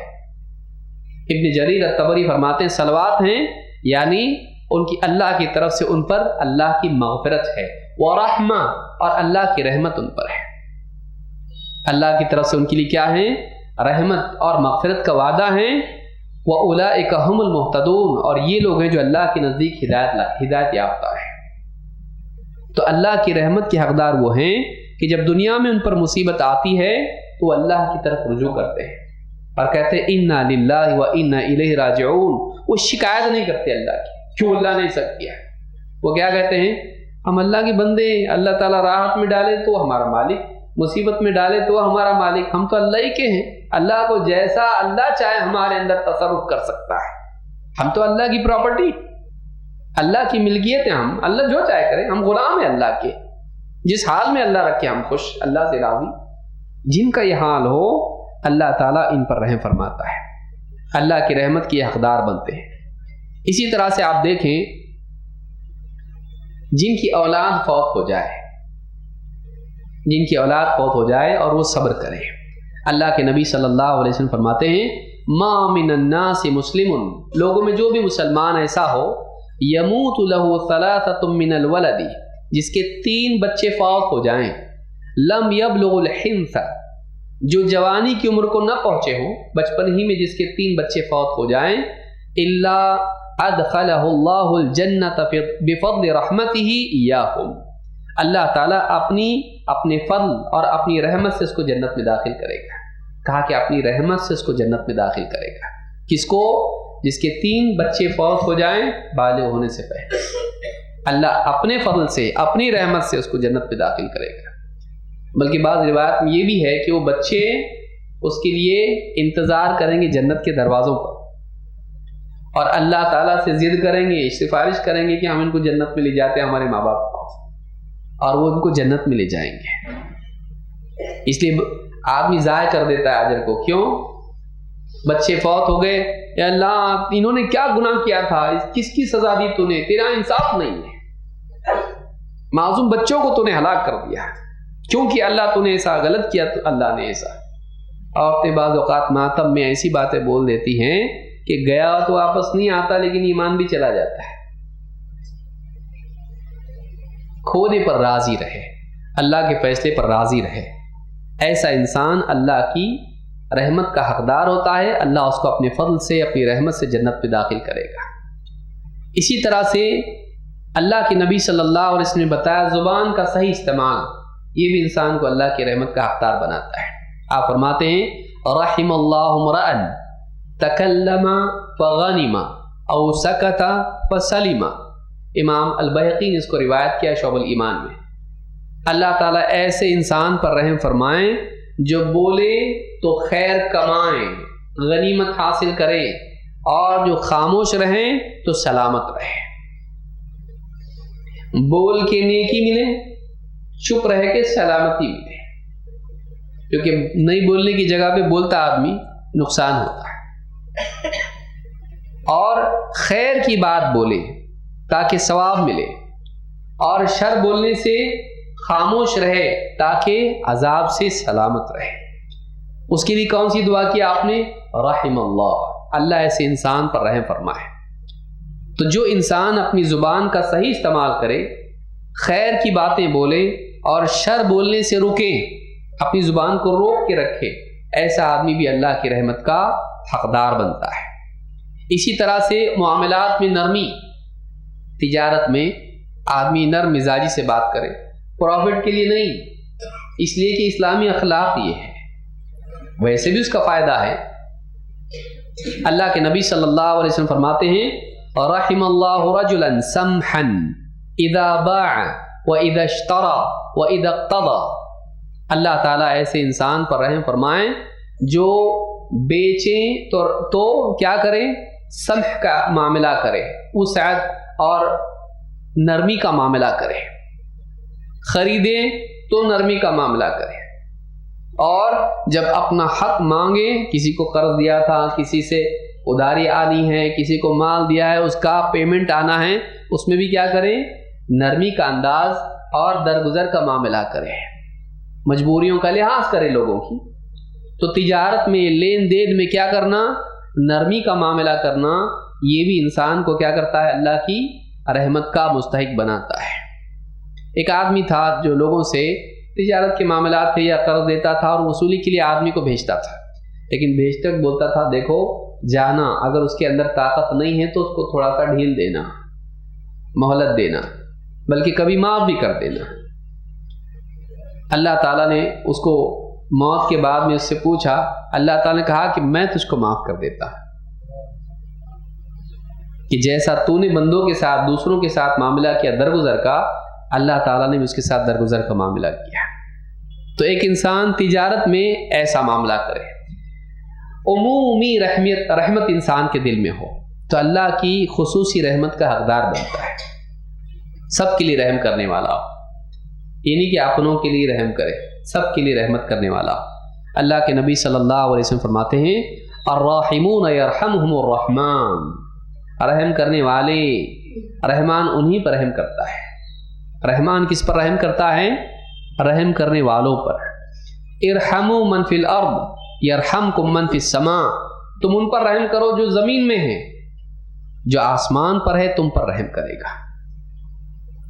A: ابن جریر الطبری فرماتے ہیں صلوات ہیں یعنی ان کی اللہ کی طرف سے ان پر اللہ کی مغفرت ہے، ورحمہ، اور اللہ کی رحمت ان پر ہے۔ اللہ کی طرف سے ان کے لیے کیا ہے؟ رحمت اور مغفرت کا وعدہ ہے۔ وَأُولَئِكَ هُمُ الْمُهْتَدُونَ، اور یہ لوگ ہیں جو اللہ کے نزدیک ہدایت یافتہ ہے۔ تو اللہ کی رحمت کے حقدار وہ ہیں کہ جب دنیا میں ان پر مصیبت آتی ہے تو اللہ کی طرف رجوع کرتے ہیں اور کہتے ہیں اِنَّا لِلَّهِ وَإِنَّا إِلَيْهِ رَاجِعُونَ۔ وہ شکایت نہیں کرتے اللہ کی، کیوں اللہ نے ایسا کیا۔ وہ کیا کہتے ہیں؟ ہم اللہ کے بندے، اللہ تعالیٰ راحت میں ڈالے تو ہمارا مالک، مصیبت میں ڈالے تو ہمارا مالک، ہم تو اللہ ہی کے ہیں، اللہ کو جیسا اللہ چاہے ہمارے اندر تصرف کر سکتا ہے، ہم تو اللہ کی پراپرٹی، اللہ کی ملکیت ہے، ہم اللہ جو چاہے کریں، ہم غلام ہیں اللہ کے، جس حال میں اللہ رکھے ہم خوش، اللہ سے راضی۔ جن کا یہ حال ہو اللہ تعالیٰ ان پر رحم فرماتا ہے، اللہ کی رحمت کے حقدار بنتے ہیں۔ اسی طرح سے آپ دیکھیں جن کی اولاد فوت ہو جائے، جن کی اولاد فوت ہو جائے اور وہ صبر کریں، اللہ کے نبی صلی اللہ علیہ وسلم فرماتے ہیں ما من الناس مسلم، لوگوں میں جو بھی مسلمان ایسا ہو یموت له ثلاثة من الولد، جس کے 3 بچے فوت ہو جائیں، لم يبلغ الحنث، جو جوانی کی عمر کو نہ پہنچے ہوں، بچپن ہی میں جس کے 3 بچے فوت ہو جائیں، الا ادخلہ اللہ الجنۃ بفضل رحمتہ ایاہم، اللہ تعالیٰ اپنے فضل اور اپنی رحمت سے اس کو جنت میں داخل کرے گا۔ کہا کہ اپنی رحمت سے اس کو جنت میں داخل کرے گا۔ کس کو؟ جس کے 3 بچے فوت ہو جائیں بالغ ہونے سے پہلے، اللہ اپنے فضل سے، اپنی رحمت سے اس کو جنت میں داخل کرے گا۔ بلکہ بعض روایت میں یہ بھی ہے کہ وہ بچے اس کے لیے انتظار کریں گے جنت کے دروازوں پر، اور اللہ تعالیٰ سے ضد کریں گے، سفارش کریں گے کہ ہم ان کو جنت میں لے جاتے ہیں ہمارے ماں باپ کو، اور وہ ان کو جنت میں لے جائیں گے۔ اس لیے آدمی ضائع کر دیتا ہے اجر کو، کیوں؟ بچے فوت ہو گئے، یا اللہ انہوں نے کیا گناہ کیا تھا، کس کی سزا دی تو نے، تیرا انصاف نہیں ہے، معصوم بچوں کو تو نے ہلاک کر دیا، کیونکہ اللہ تو نے ایسا غلط کیا تو اللہ نے ایسا۔ عورتیں بعض اوقات ماتم میں ایسی باتیں بول دیتی ہیں کہ گیا تو واپس نہیں آتا لیکن ایمان بھی چلا جاتا ہے۔ کھونے پر راضی رہے، اللہ کے فیصلے پر راضی رہے، ایسا انسان اللہ کی رحمت کا حقدار ہوتا ہے، اللہ اس کو اپنے فضل سے، اپنی رحمت سے جنت میں داخل کرے گا۔ اسی طرح سے اللہ کے نبی صلی اللہ علیہ وسلم نے بتایا زبان کا صحیح استعمال یہ بھی انسان کو اللہ کی رحمت کا حقدار بناتا ہے۔ آپ فرماتے ہیں رحم اللہ امرأ تکلم فغنم او سکت فسلم، امام البیہقی نے اس کو روایت کیا شعب الایمان میں۔ اللہ تعالیٰ ایسے انسان پر رحم فرمائیں جو بولے تو خیر کمائیں، غنیمت حاصل کریں، اور جو خاموش رہیں تو سلامت رہیں۔ بول کے نیکی ملے، چپ رہ کے سلامتی ملے۔ کیونکہ نہیں بولنے کی جگہ پہ بولتا آدمی نقصان ہوتا ہے. اور خیر کی بات بولے تاکہ ثواب ملے، اور شر بولنے سے خاموش رہے تاکہ عذاب سے سلامت رہے. اس کے لیے کون سی دعا کی آپ نے؟ رحم اللہ، اللہ ایسے انسان پر رحم فرمائے. تو جو انسان اپنی زبان کا صحیح استعمال کرے، خیر کی باتیں بولے اور شر بولنے سے رکے، اپنی زبان کو روک کے رکھے، ایسا آدمی بھی اللہ کی رحمت کا حقدار بنتا ہے. اسی طرح سے معاملات میں نرمی، تجارت میں آدمی نرم مزاجی سے بات کرے، پروفٹ کے لیے نہیں، اس لیے کہ اسلامی اخلاق یہ ہے، ویسے بھی اس کا فائدہ ہے. اللہ کے نبی صلی اللہ علیہ وسلم فرماتے ہیں رحم اللہ رجلا سمحا اذا باع واذا اشترى واذا اقتضى. اللہ تعالیٰ ایسے انسان پر رحم فرمائیں جو بیچیں تو کیا کریں؟ سمح کا معاملہ کرے، وسعت اور نرمی کا معاملہ کرے. خریدیں تو نرمی کا معاملہ کرے، اور جب اپنا حق مانگے، کسی کو قرض دیا تھا، کسی سے ادھاری آنی ہے، کسی کو مال دیا ہے، اس کا پیمنٹ آنا ہے، اس میں بھی کیا کریں؟ نرمی کا انداز اور درگزر کا معاملہ کرے، مجبوریوں کا لحاظ کرے لوگوں کی. تو تجارت میں، لین دین میں کیا کرنا؟ نرمی کا معاملہ کرنا. یہ بھی انسان کو کیا کرتا ہے؟ اللہ کی رحمت کا مستحق بناتا ہے. ایک آدمی تھا جو لوگوں سے تجارت کے معاملات تھے یا قرض دیتا تھا اور وصولی کے لیے آدمی کو بھیجتا تھا، لیکن بھیجتے وقت بولتا تھا دیکھو جانا، اگر اس کے اندر طاقت نہیں ہے تو اس کو تھوڑا سا ڈھیل دینا، مہلت دینا، بلکہ کبھی معاف بھی کر دینا. اللہ تعالیٰ نے اس کو موت کے بعد میں اس سے پوچھا، اللہ تعالیٰ نے کہا کہ میں تجھ کو معاف کر دیتا، کہ جیسا تو نے بندوں کے ساتھ، دوسروں کے ساتھ معاملہ کیا درگزر کا، اللہ تعالیٰ نے بھی اس کے ساتھ درگزر کا معاملہ کیا. تو ایک انسان تجارت میں ایسا معاملہ کرے. عمومی رحمت انسان کے دل میں ہو تو اللہ کی خصوصی رحمت کا حقدار بنتا ہے. سب کے لیے رحم کرنے والا ہو، یہ نہیں کہ اپنوں کے لیے رحم کرے، سب کے لیے رحمت کرنے والا ہو. اللہ کے نبی صلی اللہ علیہ وسلم فرماتے ہیں الراحمون یرحمہم الرحمن، رحم کرنے والے، رحمان انہی پر رحم کرتا ہے. رحمان کس پر رحم کرتا ہے؟ رحم کرنے والوں پر. ارحموا من فی الارض یرحمکم من فی السماء، تم ان پر رحم کرو جو زمین میں ہیں، جو آسمان پر ہے تم پر رحم کرے گا.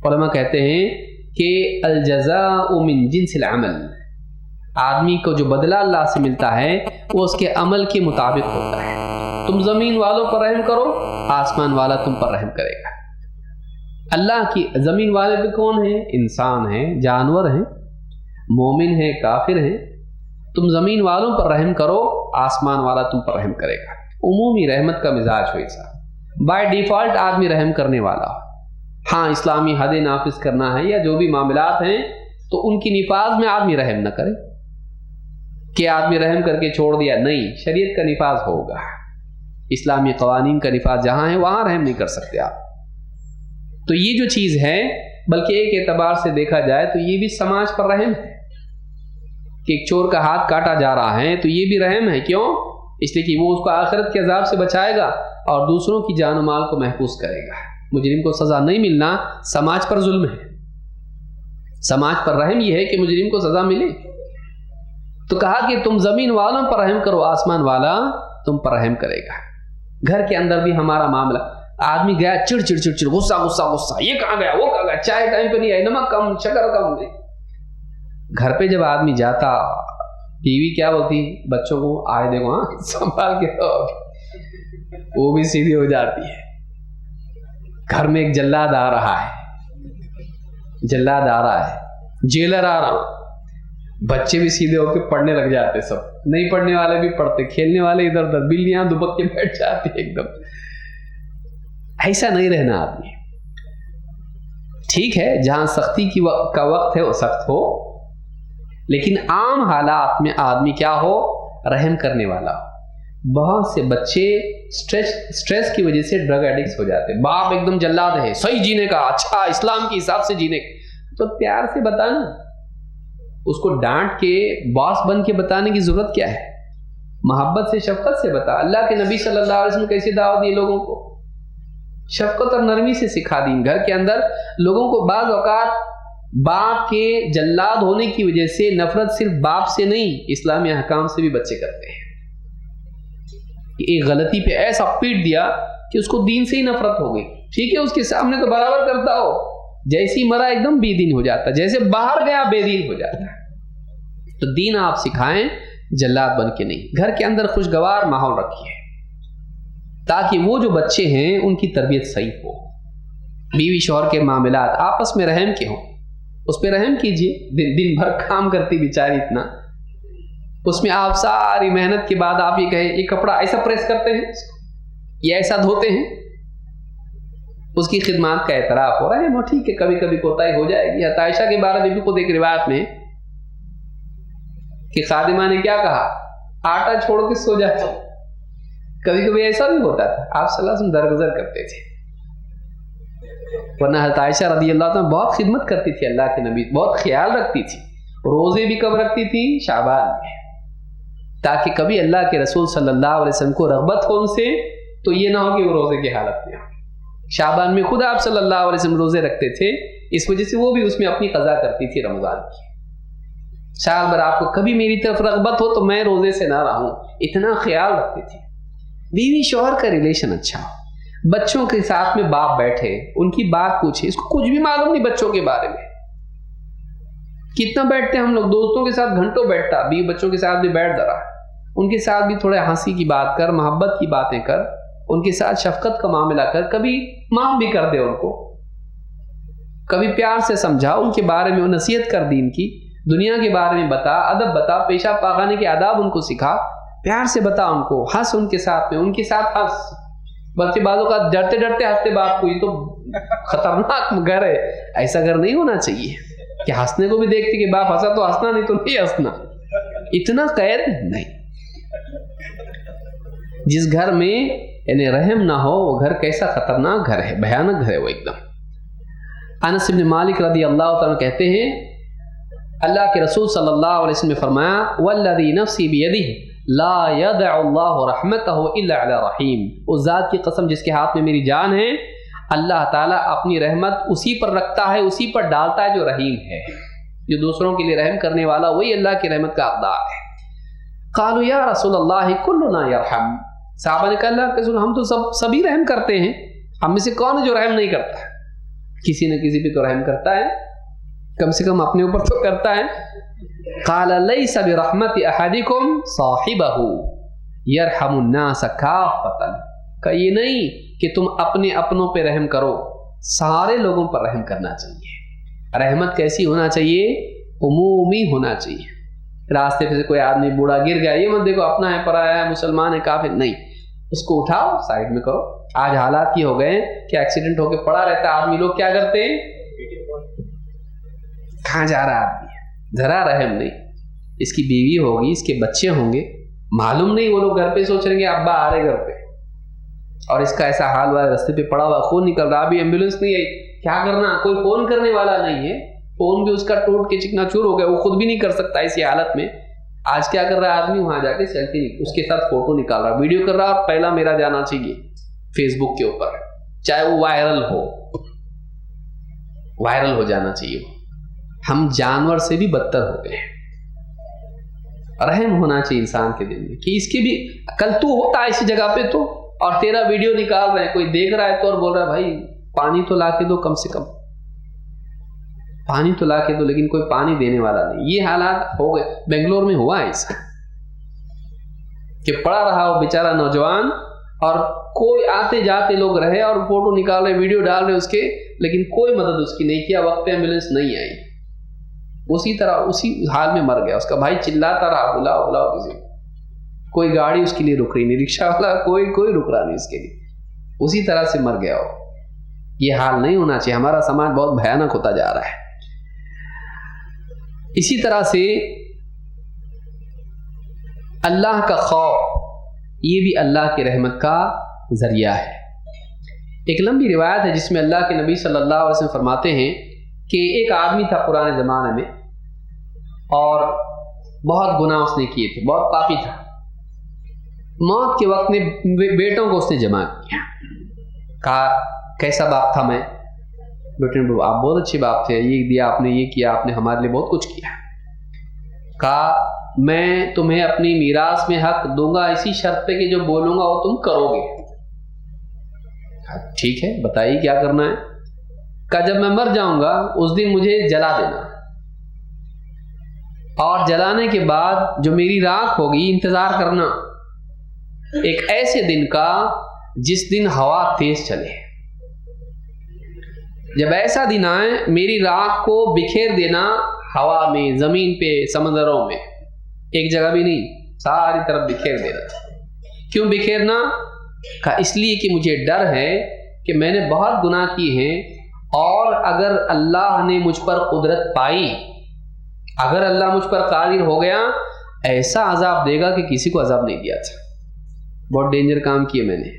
A: علماء کہتے ہیں کہ الجزاء من جنس العمل، آدمی کو جو بدلہ اللہ سے ملتا ہے وہ اس کے عمل کے مطابق ہوتا ہے. تم زمین والوں پر رحم کرو، آسمان والا تم پر رحم کرے گا. اللہ کی زمین والے بھی کون ہیں؟ انسان ہیں، جانور ہیں، مومن ہیں، کافر ہیں. تم زمین والوں پر رحم کرو، آسمان والا تم پر رحم کرے گا. عمومی رحمت کا مزاج ہو ایسا. بائی ڈیفالٹ آدمی رحم کرنے والا ہو. ہاں اسلامی حد نافذ کرنا ہے یا جو بھی معاملات ہیں تو ان کی نفاذ میں آدمی رحم نہ کرے کہ آدمی رحم کر کے چھوڑ دیا. نہیں، شریعت کا نفاذ ہوگا، اسلامی قوانین کا نفاذ جہاں ہے وہاں رحم نہیں کر سکتے آپ. تو یہ جو چیز ہے، بلکہ ایک اعتبار سے دیکھا جائے تو یہ بھی سماج پر رحم ہے کہ ایک چور کا ہاتھ کاٹا جا رہا ہے تو یہ بھی رحم ہے. کیوں؟ اس لیے کہ وہ اس کو آخرت کے عذاب سے بچائے گا اور دوسروں کی جان و مال کو محفوظ کرے گا. مجرم کو سزا نہیں ملنا سماج پر ظلم ہے. سماج پر رحم یہ ہے کہ مجرم کو سزا ملے. تو کہا کہ تم زمین والوں پر رحم کرو، آسمان والا تم پر رحم کرے گا. گھر کے اندر بھی ہمارا معاملہ، آدمی گیا چڑ چڑ چڑ چڑ، غصہ غصہ غصہ، یہ کہاں گیا وہ کہاں گیا، چائے ٹائم پہ نہیں آئی، نمک کم، شکر کم. گھر پہ جب آدمی جاتا، بیوی کیا بولتی بچوں کو، آئے دیکھو ہاں سنبھال کے، وہ بھی سیدھی ہو جاتی ہے. گھر میں ایک جلاد آ رہا ہے، جلاد آ رہا ہے، جیلر آ رہا ہوں، بچے بھی سیدھے ہو کے پڑھنے لگ جاتے، سب نہیں پڑھنے والے بھی پڑھتے، کھیلنے والے ادھر ادھر، بلیاں دبک کے بیٹھ جاتی ایک دم. ایسا نہیں رہنا آدمی. ٹھیک ہے جہاں سختی کا وقت ہے وہ سخت ہو، لیکن عام حالات میں آدمی کیا ہو؟ رحم کرنے والا. بہت سے بچے سٹریس کی وجہ سے ڈرگ ایڈکٹس ہو جاتے. باپ ایک دم جلاد ہے، صحیح جینے کا، اچھا اسلام کے حساب سے جینے کا، تو پیار سے بتانا اس کو ڈانٹ کے باس بن کے بتانے کی ضرورت کیا ہے؟ محبت سے شفقت سے بتا. اللہ کے نبی صلی اللہ علیہ وسلم کیسی دعوت دی لوگوں کو؟ شفقت اور نرمی سے سکھا دی. گھر کے اندر لوگوں کو بعض اوقات باپ کے جلاد ہونے کی وجہ سے نفرت صرف باپ سے نہیں، اسلامی احکام سے بھی بچے کرتے ہیں. ایک غلطی پہ ایسا پیٹ دیا کہ اس کو دین سے ہی نفرت ہو گئی. ٹھیک ہے اس کے سامنے تو برابر کرتا ہو، جیسی مرا ایک دم بے دین ہو جاتا، جیسے باہر گیا بے دین ہو جاتا ہے. تو دین آپ سکھائیں، جلاد بن کے نہیں. گھر کے اندر خوشگوار ماحول رکھیے تاکہ وہ جو بچے ہیں ان کی تربیت صحیح ہو. بیوی شوہر کے معاملات آپس میں رحم کے ہوں، اس پہ رحم کیجیے. دن بھر کام کرتی بیچاری اتنا، اس میں آپ ساری محنت کے بعد آپ یہ کہیں یہ کپڑا ایسا پریس کرتے ہیں یا ایسا دھوتے ہیں، اس کی خدمات کا اعتراف ہو رہا ہے. وہ ٹھیک ہے کبھی کبھی کوتاہی ہو جائے گی. عائشہ کے بارے میں بھی خود ایک روایت میں کہ خادمہ نے کیا کہا، آٹا چھوڑ کے سو جاتا. کبھی کبھی ایسا بھی ہوتا تھا. آپ صلی اللہ علیہ وسلم درگزر کرتے تھے، ورنہ حضرت عائشہ رضی اللہ عنہ بہت خدمت کرتی تھی، اللہ کے نبی بہت خیال رکھتی تھی. روزے بھی کب رکھتی تھی؟ شعبان میں، تاکہ کبھی اللہ کے رسول صلی اللہ علیہ وسلم کو رغبت ہو ان سے تو یہ نہ ہو کہ وہ روزے کی حالت میں. شعبان میں خود آپ صلی اللہ علیہ وسلم روزے رکھتے تھے، اس وجہ سے وہ بھی اس میں اپنی قضا کرتی تھی رمضان کی. سال بھر آپ کو کبھی میری طرف رغبت ہو تو میں روزے سے نہ رہوں، اتنا خیال رکھتی تھی. بیوی شوہر کا ریلیشن اچھا ہو، بچوں کے ساتھ میں باپ بیٹھے ان کی بات پوچھے. اس کو کچھ بھی معلوم نہیں بچوں کے بارے میں، کتنا بیٹھتے ہیں ہم لوگ دوستوں کے ساتھ، گھنٹوں بیٹھتا. بیوی بچوں کے ساتھ بھی بیٹھ ذرا، ان کے ساتھ بھی تھوڑے ہنسی کی بات کر، محبت کی باتیں کر، ان کے ساتھ شفقت کا معاملہ کر. کبھی معاف بھی کر دے ان کو، کبھی پیار سے سمجھا، ان کے بارے میں نصیحت کر دین کی، دنیا کے بارے میں بتا، ادب بتا، پیشاب پاخانے کے آداب ان کو سکھا، پیار سے بتا ان کو، ہنس ان کے ساتھ میں، ان کے ساتھ ہنس. بلکہ بعضوں کا ڈرتے ڈرتے ہنستے باپ کو، یہ تو خطرناک گھر ہے. ایسا گھر نہیں ہونا چاہیے کہ ہنسنے کو بھی دیکھتے کہ باپ ہنسا تو ہنسنا نہیں تو نہیں ہنسنا. اتنا قید نہیں. جس گھر میں یعنی رحم نہ ہو وہ گھر کیسا خطرناک گھر ہے، بھیانک گھر ہے وہ ایک دم. انس بن مالک رضی اللہ تعالیٰ کہتے ہیں اللہ کے رسول صلی اللہ علیہ وسلم نے فرمایا والذی نفسی بیدہ لا یدع اللہ رحمتہ الا علی رحیم. اس ذات کی قسم جس کے ہاتھ میں میری جان ہے، اللہ تعالیٰ اپنی رحمت اسی پر رکھتا ہے، اسی پر ڈالتا ہے جو رحیم ہے. جو دوسروں کے لیے رحم کرنے والا وہی اللہ کی رحمت کا حقدار ہے. قالوا یا رسول اللہ کلنا یرحم. صحابہ نے کہا اللہ کے رسول ہم تو سبھی رحم کرتے ہیں، ہم میں سے کون ہے جو رحم نہیں کرتا ہے؟ کسی نہ کسی پہ تو رحم کرتا ہے، کم سے کم اپنے اوپر تو کرتا ہے. قال لیس برحمت احدکم صاحبہ یرحم الناس کافۃ. کہ یہ نہیں کہ تم اپنے اپنوں پہ رحم کرو، سارے لوگوں پر رحم کرنا چاہیے. رحمت کیسی ہونا چاہیے؟ عمومی ہونا چاہیے. راستے پہ سے کوئی آدمی بوڑھا گر گیا، یہ مت دیکھو اپنا ہے پرایا ہے، مسلمان ہے کافر، نہیں، اس کو اٹھاؤ سائڈ میں کرو. آج حالات یہ ہو گئے کہ ایکسیڈنٹ ہو کے پڑا رہتا ہے آدمی، لوگ کیا کرتے ہیں، کہاں جا رہا آدمی ہے، ذرا رحم نہیں. اس کی بیوی ہوگی، اس کے بچے ہوں گے، معلوم نہیں وہ لوگ گھر پہ سوچ رہے ہیں کہ ابا آ رہے گھر پہ، اور اس کا ایسا حال ہوا ہے رستے پہ پڑا ہوا، خون نکل رہا، ابھی ایمبولینس نہیں آئی، کیا کرنا، کوئی فون کرنے والا نہیں ہے، فون بھی اس کا ٹوٹ کے چکنا چور ہو گیا، وہ خود بھی نہیں کر سکتا اسی حالت میں. آج کیا کر رہا ہے آدمی، وہاں جا کے سیلفی اس کے ساتھ فوٹو نکال رہا، ویڈیو کر رہا، اور پہلا میرا جانا چاہیے فیس بک کے اوپر، چاہے وہ وائرل ہو جانا چاہیے. ہم جانور سے بھی بدتر ہو گئے. رحم ہونا چاہیے انسان کے دل میں کہ اس کے بھی کل تو ہوتا ہے اسی جگہ پہ تو، اور تیرا ویڈیو نکال رہے ہیں، کوئی دیکھ رہا ہے تو اور بول رہا ہے بھائی پانی تو لا کے دو، کم سے کم پانی تو لا کے دو، لیکن کوئی پانی دینے والا نہیں. یہ حالات ہو گئے. بنگلور میں ہوا ہے ایسا کہ پڑا رہا وہ بیچارہ نوجوان، اور کوئی آتے جاتے لوگ رہے اور فوٹو نکال رہے، ویڈیو ڈال رہے اس کے، لیکن کوئی مدد اس کی نہیں کیا. وقت پہ ایمبولینس نہیں آئی، اسی طرح اسی حال میں مر گیا. اس کا بھائی چلاتا رہا بلاؤ بلاؤ کسی، کوئی گاڑی اس کے لیے رک رہی نہیں، رکشہ والا کوئی رک رہا نہیں اس کے لیے، اسی طرح سے مر گیا. یہ حال نہیں ہونا چاہیے. ہمارا سماج بہت بھیانک ہوتا جا رہا ہے. اسی طرح سے اللہ کا خوف، یہ بھی اللہ کی رحمت کا ذریعہ ہے. ایک لمبی روایت ہے جس میں اللہ کے نبی صلی اللہ علیہ وسلم فرماتے ہیں کہ ایک آدمی تھا پرانے زمانے میں، اور بہت گناہ اس نے کیے تھے، بہت پاپی تھا۔ موت کے وقت میں بیٹوں کو اس نے جمع کیا، کہا کیسا باپ تھا میں؟ بیٹے نے آپ بہت اچھے باپ تھے، یہ دیا آپ نے، یہ کیا آپ نے، ہمارے لیے بہت کچھ کیا۔ کہا میں تمہیں اپنی میراث میں حق دوں گا اسی شرط پہ کہ جو بولوں گا وہ تم کرو گے۔ ٹھیک ہے بتائیے کیا کرنا ہے؟ کہا جب میں مر جاؤں گا اس دن مجھے جلا دینا، اور جلانے کے بعد جو میری راکھ ہوگی انتظار کرنا ایک ایسے دن کا جس دن ہوا تیز چلے۔ جب ایسا دن آئے میری راکھ کو بکھیر دینا، ہوا میں، زمین پہ، سمندروں میں، ایک جگہ بھی نہیں، ساری طرف بکھیر دینا۔ کیوں بکھیرنا؟ کہا اس لیے کہ مجھے ڈر ہے کہ میں نے بہت گناہ کیے ہیں، اور اگر اللہ نے مجھ پر قدرت پائی، اگر اللہ مجھ پر قادر ہو گیا، ایسا عذاب دے گا کہ کسی کو عذاب نہیں دیا تھا۔ بہت ڈینجر کام کیے میں نے۔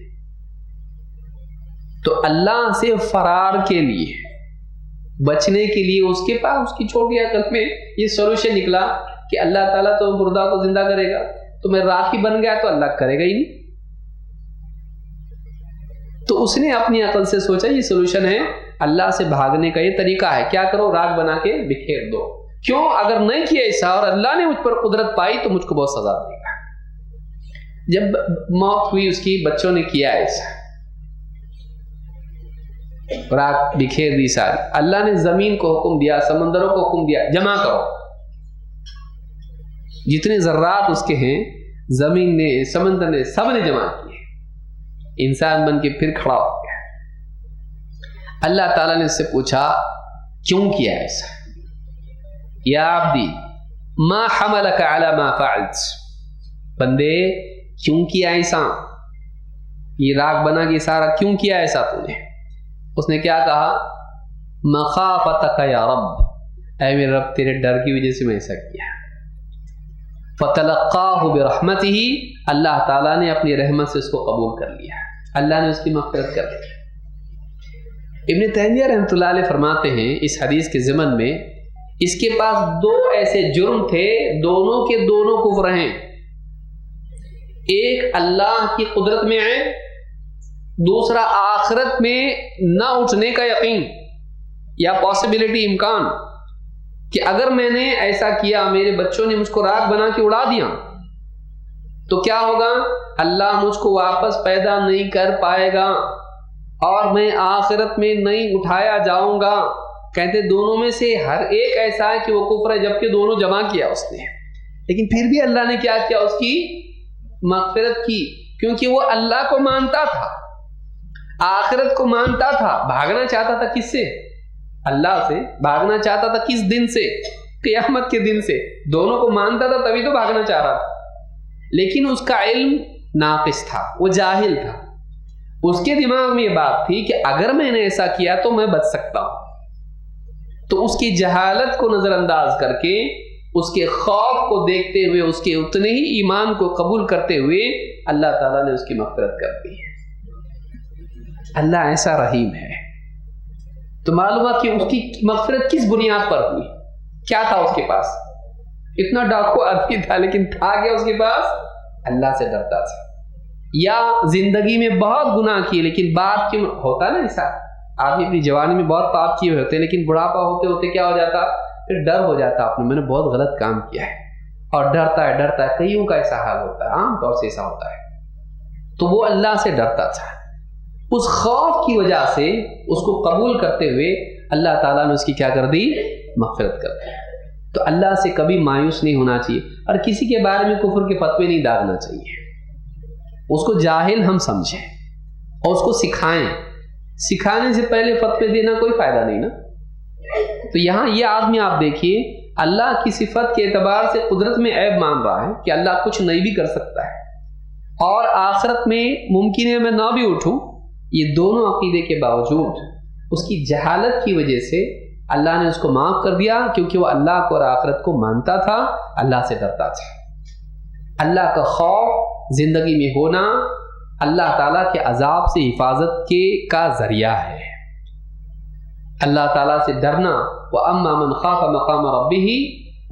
A: تو اللہ سے فرار کے لیے، بچنے کے لیے اس کے پاس اس کی چھوٹی عقل میں یہ سولوشن نکلا کہ اللہ تعالیٰ تو مردہ کو زندہ کرے گا، تو میں راکھی بن گیا تو اللہ کرے گا ہی نہیں۔ تو اس نے اپنی عقل سے سوچا یہ سولوشن ہے، اللہ سے بھاگنے کا یہ طریقہ ہے، کیا کرو راکھ بنا کے بکھیر دو۔ کیوں؟ اگر نہیں کیا ایسا اور اللہ نے مجھ پر قدرت پائی تو مجھ کو بہت سزا دے گا۔ جب موت ہوئی اس کی، بچوں نے کیا ایسا، راکھ بکھیر دی ساری۔ اللہ نے زمین کو حکم دیا، سمندروں کو حکم دیا جمع کرو، جتنے ذرات اس کے ہیں زمین نے، سمندر نے، سب نے جمع کیے۔ انسان بن کے پھر کھڑا ہو گیا۔ اللہ تعالیٰ نے اس سے پوچھا کیوں کیا ایسا؟ یا عبدی ما حملک علی ما فعلت، بندے کیوں کیا ایسا؟ یہ راکھ بنا کے سارا کیوں کیا ایسا تو نے؟ اس نے کیا کہا؟ مخافتک یا رب، اے میرے رب تیرے ڈر کی وجہ سے میں ایسا کیا۔ فتلقاہ برحمتہ، اللہ تعالیٰ نے اپنی رحمت سے اس کو قبول کر لیا، اللہ نے اس کی مغفرت کر دی۔ ابن تیمیہ رحمۃ اللہ علیہ فرماتے ہیں اس حدیث کے ضمن میں، اس کے پاس دو ایسے جرم تھے، دونوں کے دونوں کفر ہیں۔ ایک اللہ کی قدرت میں ہے، دوسرا آخرت میں نہ اٹھنے کا یقین یا پاسبلٹی، امکان کہ اگر میں نے ایسا کیا، میرے بچوں نے مجھ کو راکھ بنا کے اڑا دیا تو کیا ہوگا؟ اللہ مجھ کو واپس پیدا نہیں کر پائے گا اور میں آخرت میں نہیں اٹھایا جاؤں گا۔ کہتے دونوں میں سے ہر ایک ایسا ہے کہ وہ کفر ہے، جبکہ دونوں جمع کیا اس نے، لیکن پھر بھی اللہ نے کیا کیا؟ اس کی مغفرت کی، کیونکہ وہ اللہ کو مانتا تھا، آخرت کو مانتا تھا، بھاگنا چاہتا تھا کس سے؟ اللہ سے۔ بھاگنا چاہتا تھا کس دن سے؟ قیامت کے دن سے۔ دونوں کو مانتا تھا تبھی تو بھاگنا چاہ رہا تھا، لیکن اس کا علم ناقص تھا، وہ جاہل تھا۔ اس کے دماغ میں یہ بات تھی کہ اگر میں نے ایسا کیا تو میں بچ سکتا ہوں، تو اس کی جہالت کو نظر انداز کر کے، اس کے خوف کو دیکھتے ہوئے، اس کے اتنے ہی ایمان کو قبول کرتے ہوئے اللہ تعالیٰ نے اس کی مغفرت کر دی ہے۔ اللہ ایسا رحیم ہے۔ تو معلوم ہے کہ اس کی مغفرت کس بنیاد پر ہوئی؟ کیا تھا اس کے پاس؟ اتنا ڈاکو آدمی تھا، لیکن تھا کیا اس کے پاس؟ اللہ سے ڈرتا تھا۔ یا زندگی میں بہت گناہ کیے، لیکن بات کیوں ہوتا نا ایسا، آدمی اپنی جوانی میں بہت پاپ کیے ہوتے ہیں، لیکن بڑھاپا ہوتے ہوتے کیا ہو جاتا؟ پھر ڈر ہو جاتا آپ میں نے بہت غلط کام کیا ہے، اور ڈرتا ہے۔ کئیوں کا ایسا حال ہوتا ہے، عام طور سے ایسا ہوتا ہے۔ تو وہ اللہ سے ڈرتا تھا، اس خوف کی وجہ سے اس کو قبول کرتے ہوئے اللہ تعالیٰ نے اس کی کیا کر دی؟ مغفرت کر دی۔ تو اللہ سے کبھی مایوس نہیں ہونا چاہیے، اور کسی کے بارے میں کفر کے فتوے نہیں داغنا چاہیے۔ اس کو جاہل ہم سمجھیں اور اس کو سکھائیں۔ سکھانے سے پہلے فتوے دینا کوئی فائدہ نہیں نا۔ تو یہاں یہ آدمی آپ دیکھیے، اللہ کی صفت کے اعتبار سے قدرت میں عیب مان رہا ہے کہ اللہ کچھ نہیں بھی کر سکتا ہے، اور آخرت میں ممکن ہے میں نہ بھی اٹھوں۔ یہ دونوں عقیدے کے باوجود اس کی جہالت کی وجہ سے اللہ نے اس کو معاف کر دیا، کیونکہ وہ اللہ کو اور آخرت کو مانتا تھا، اللہ سے ڈرتا تھا۔ اللہ کا خوف زندگی میں ہونا اللہ تعالیٰ کے عذاب سے حفاظت کا ذریعہ ہے۔ اللہ تعالیٰ سے ڈرنا، وَأَمَّا مَنْ خَافَ مَقَامَ رَبِّهِ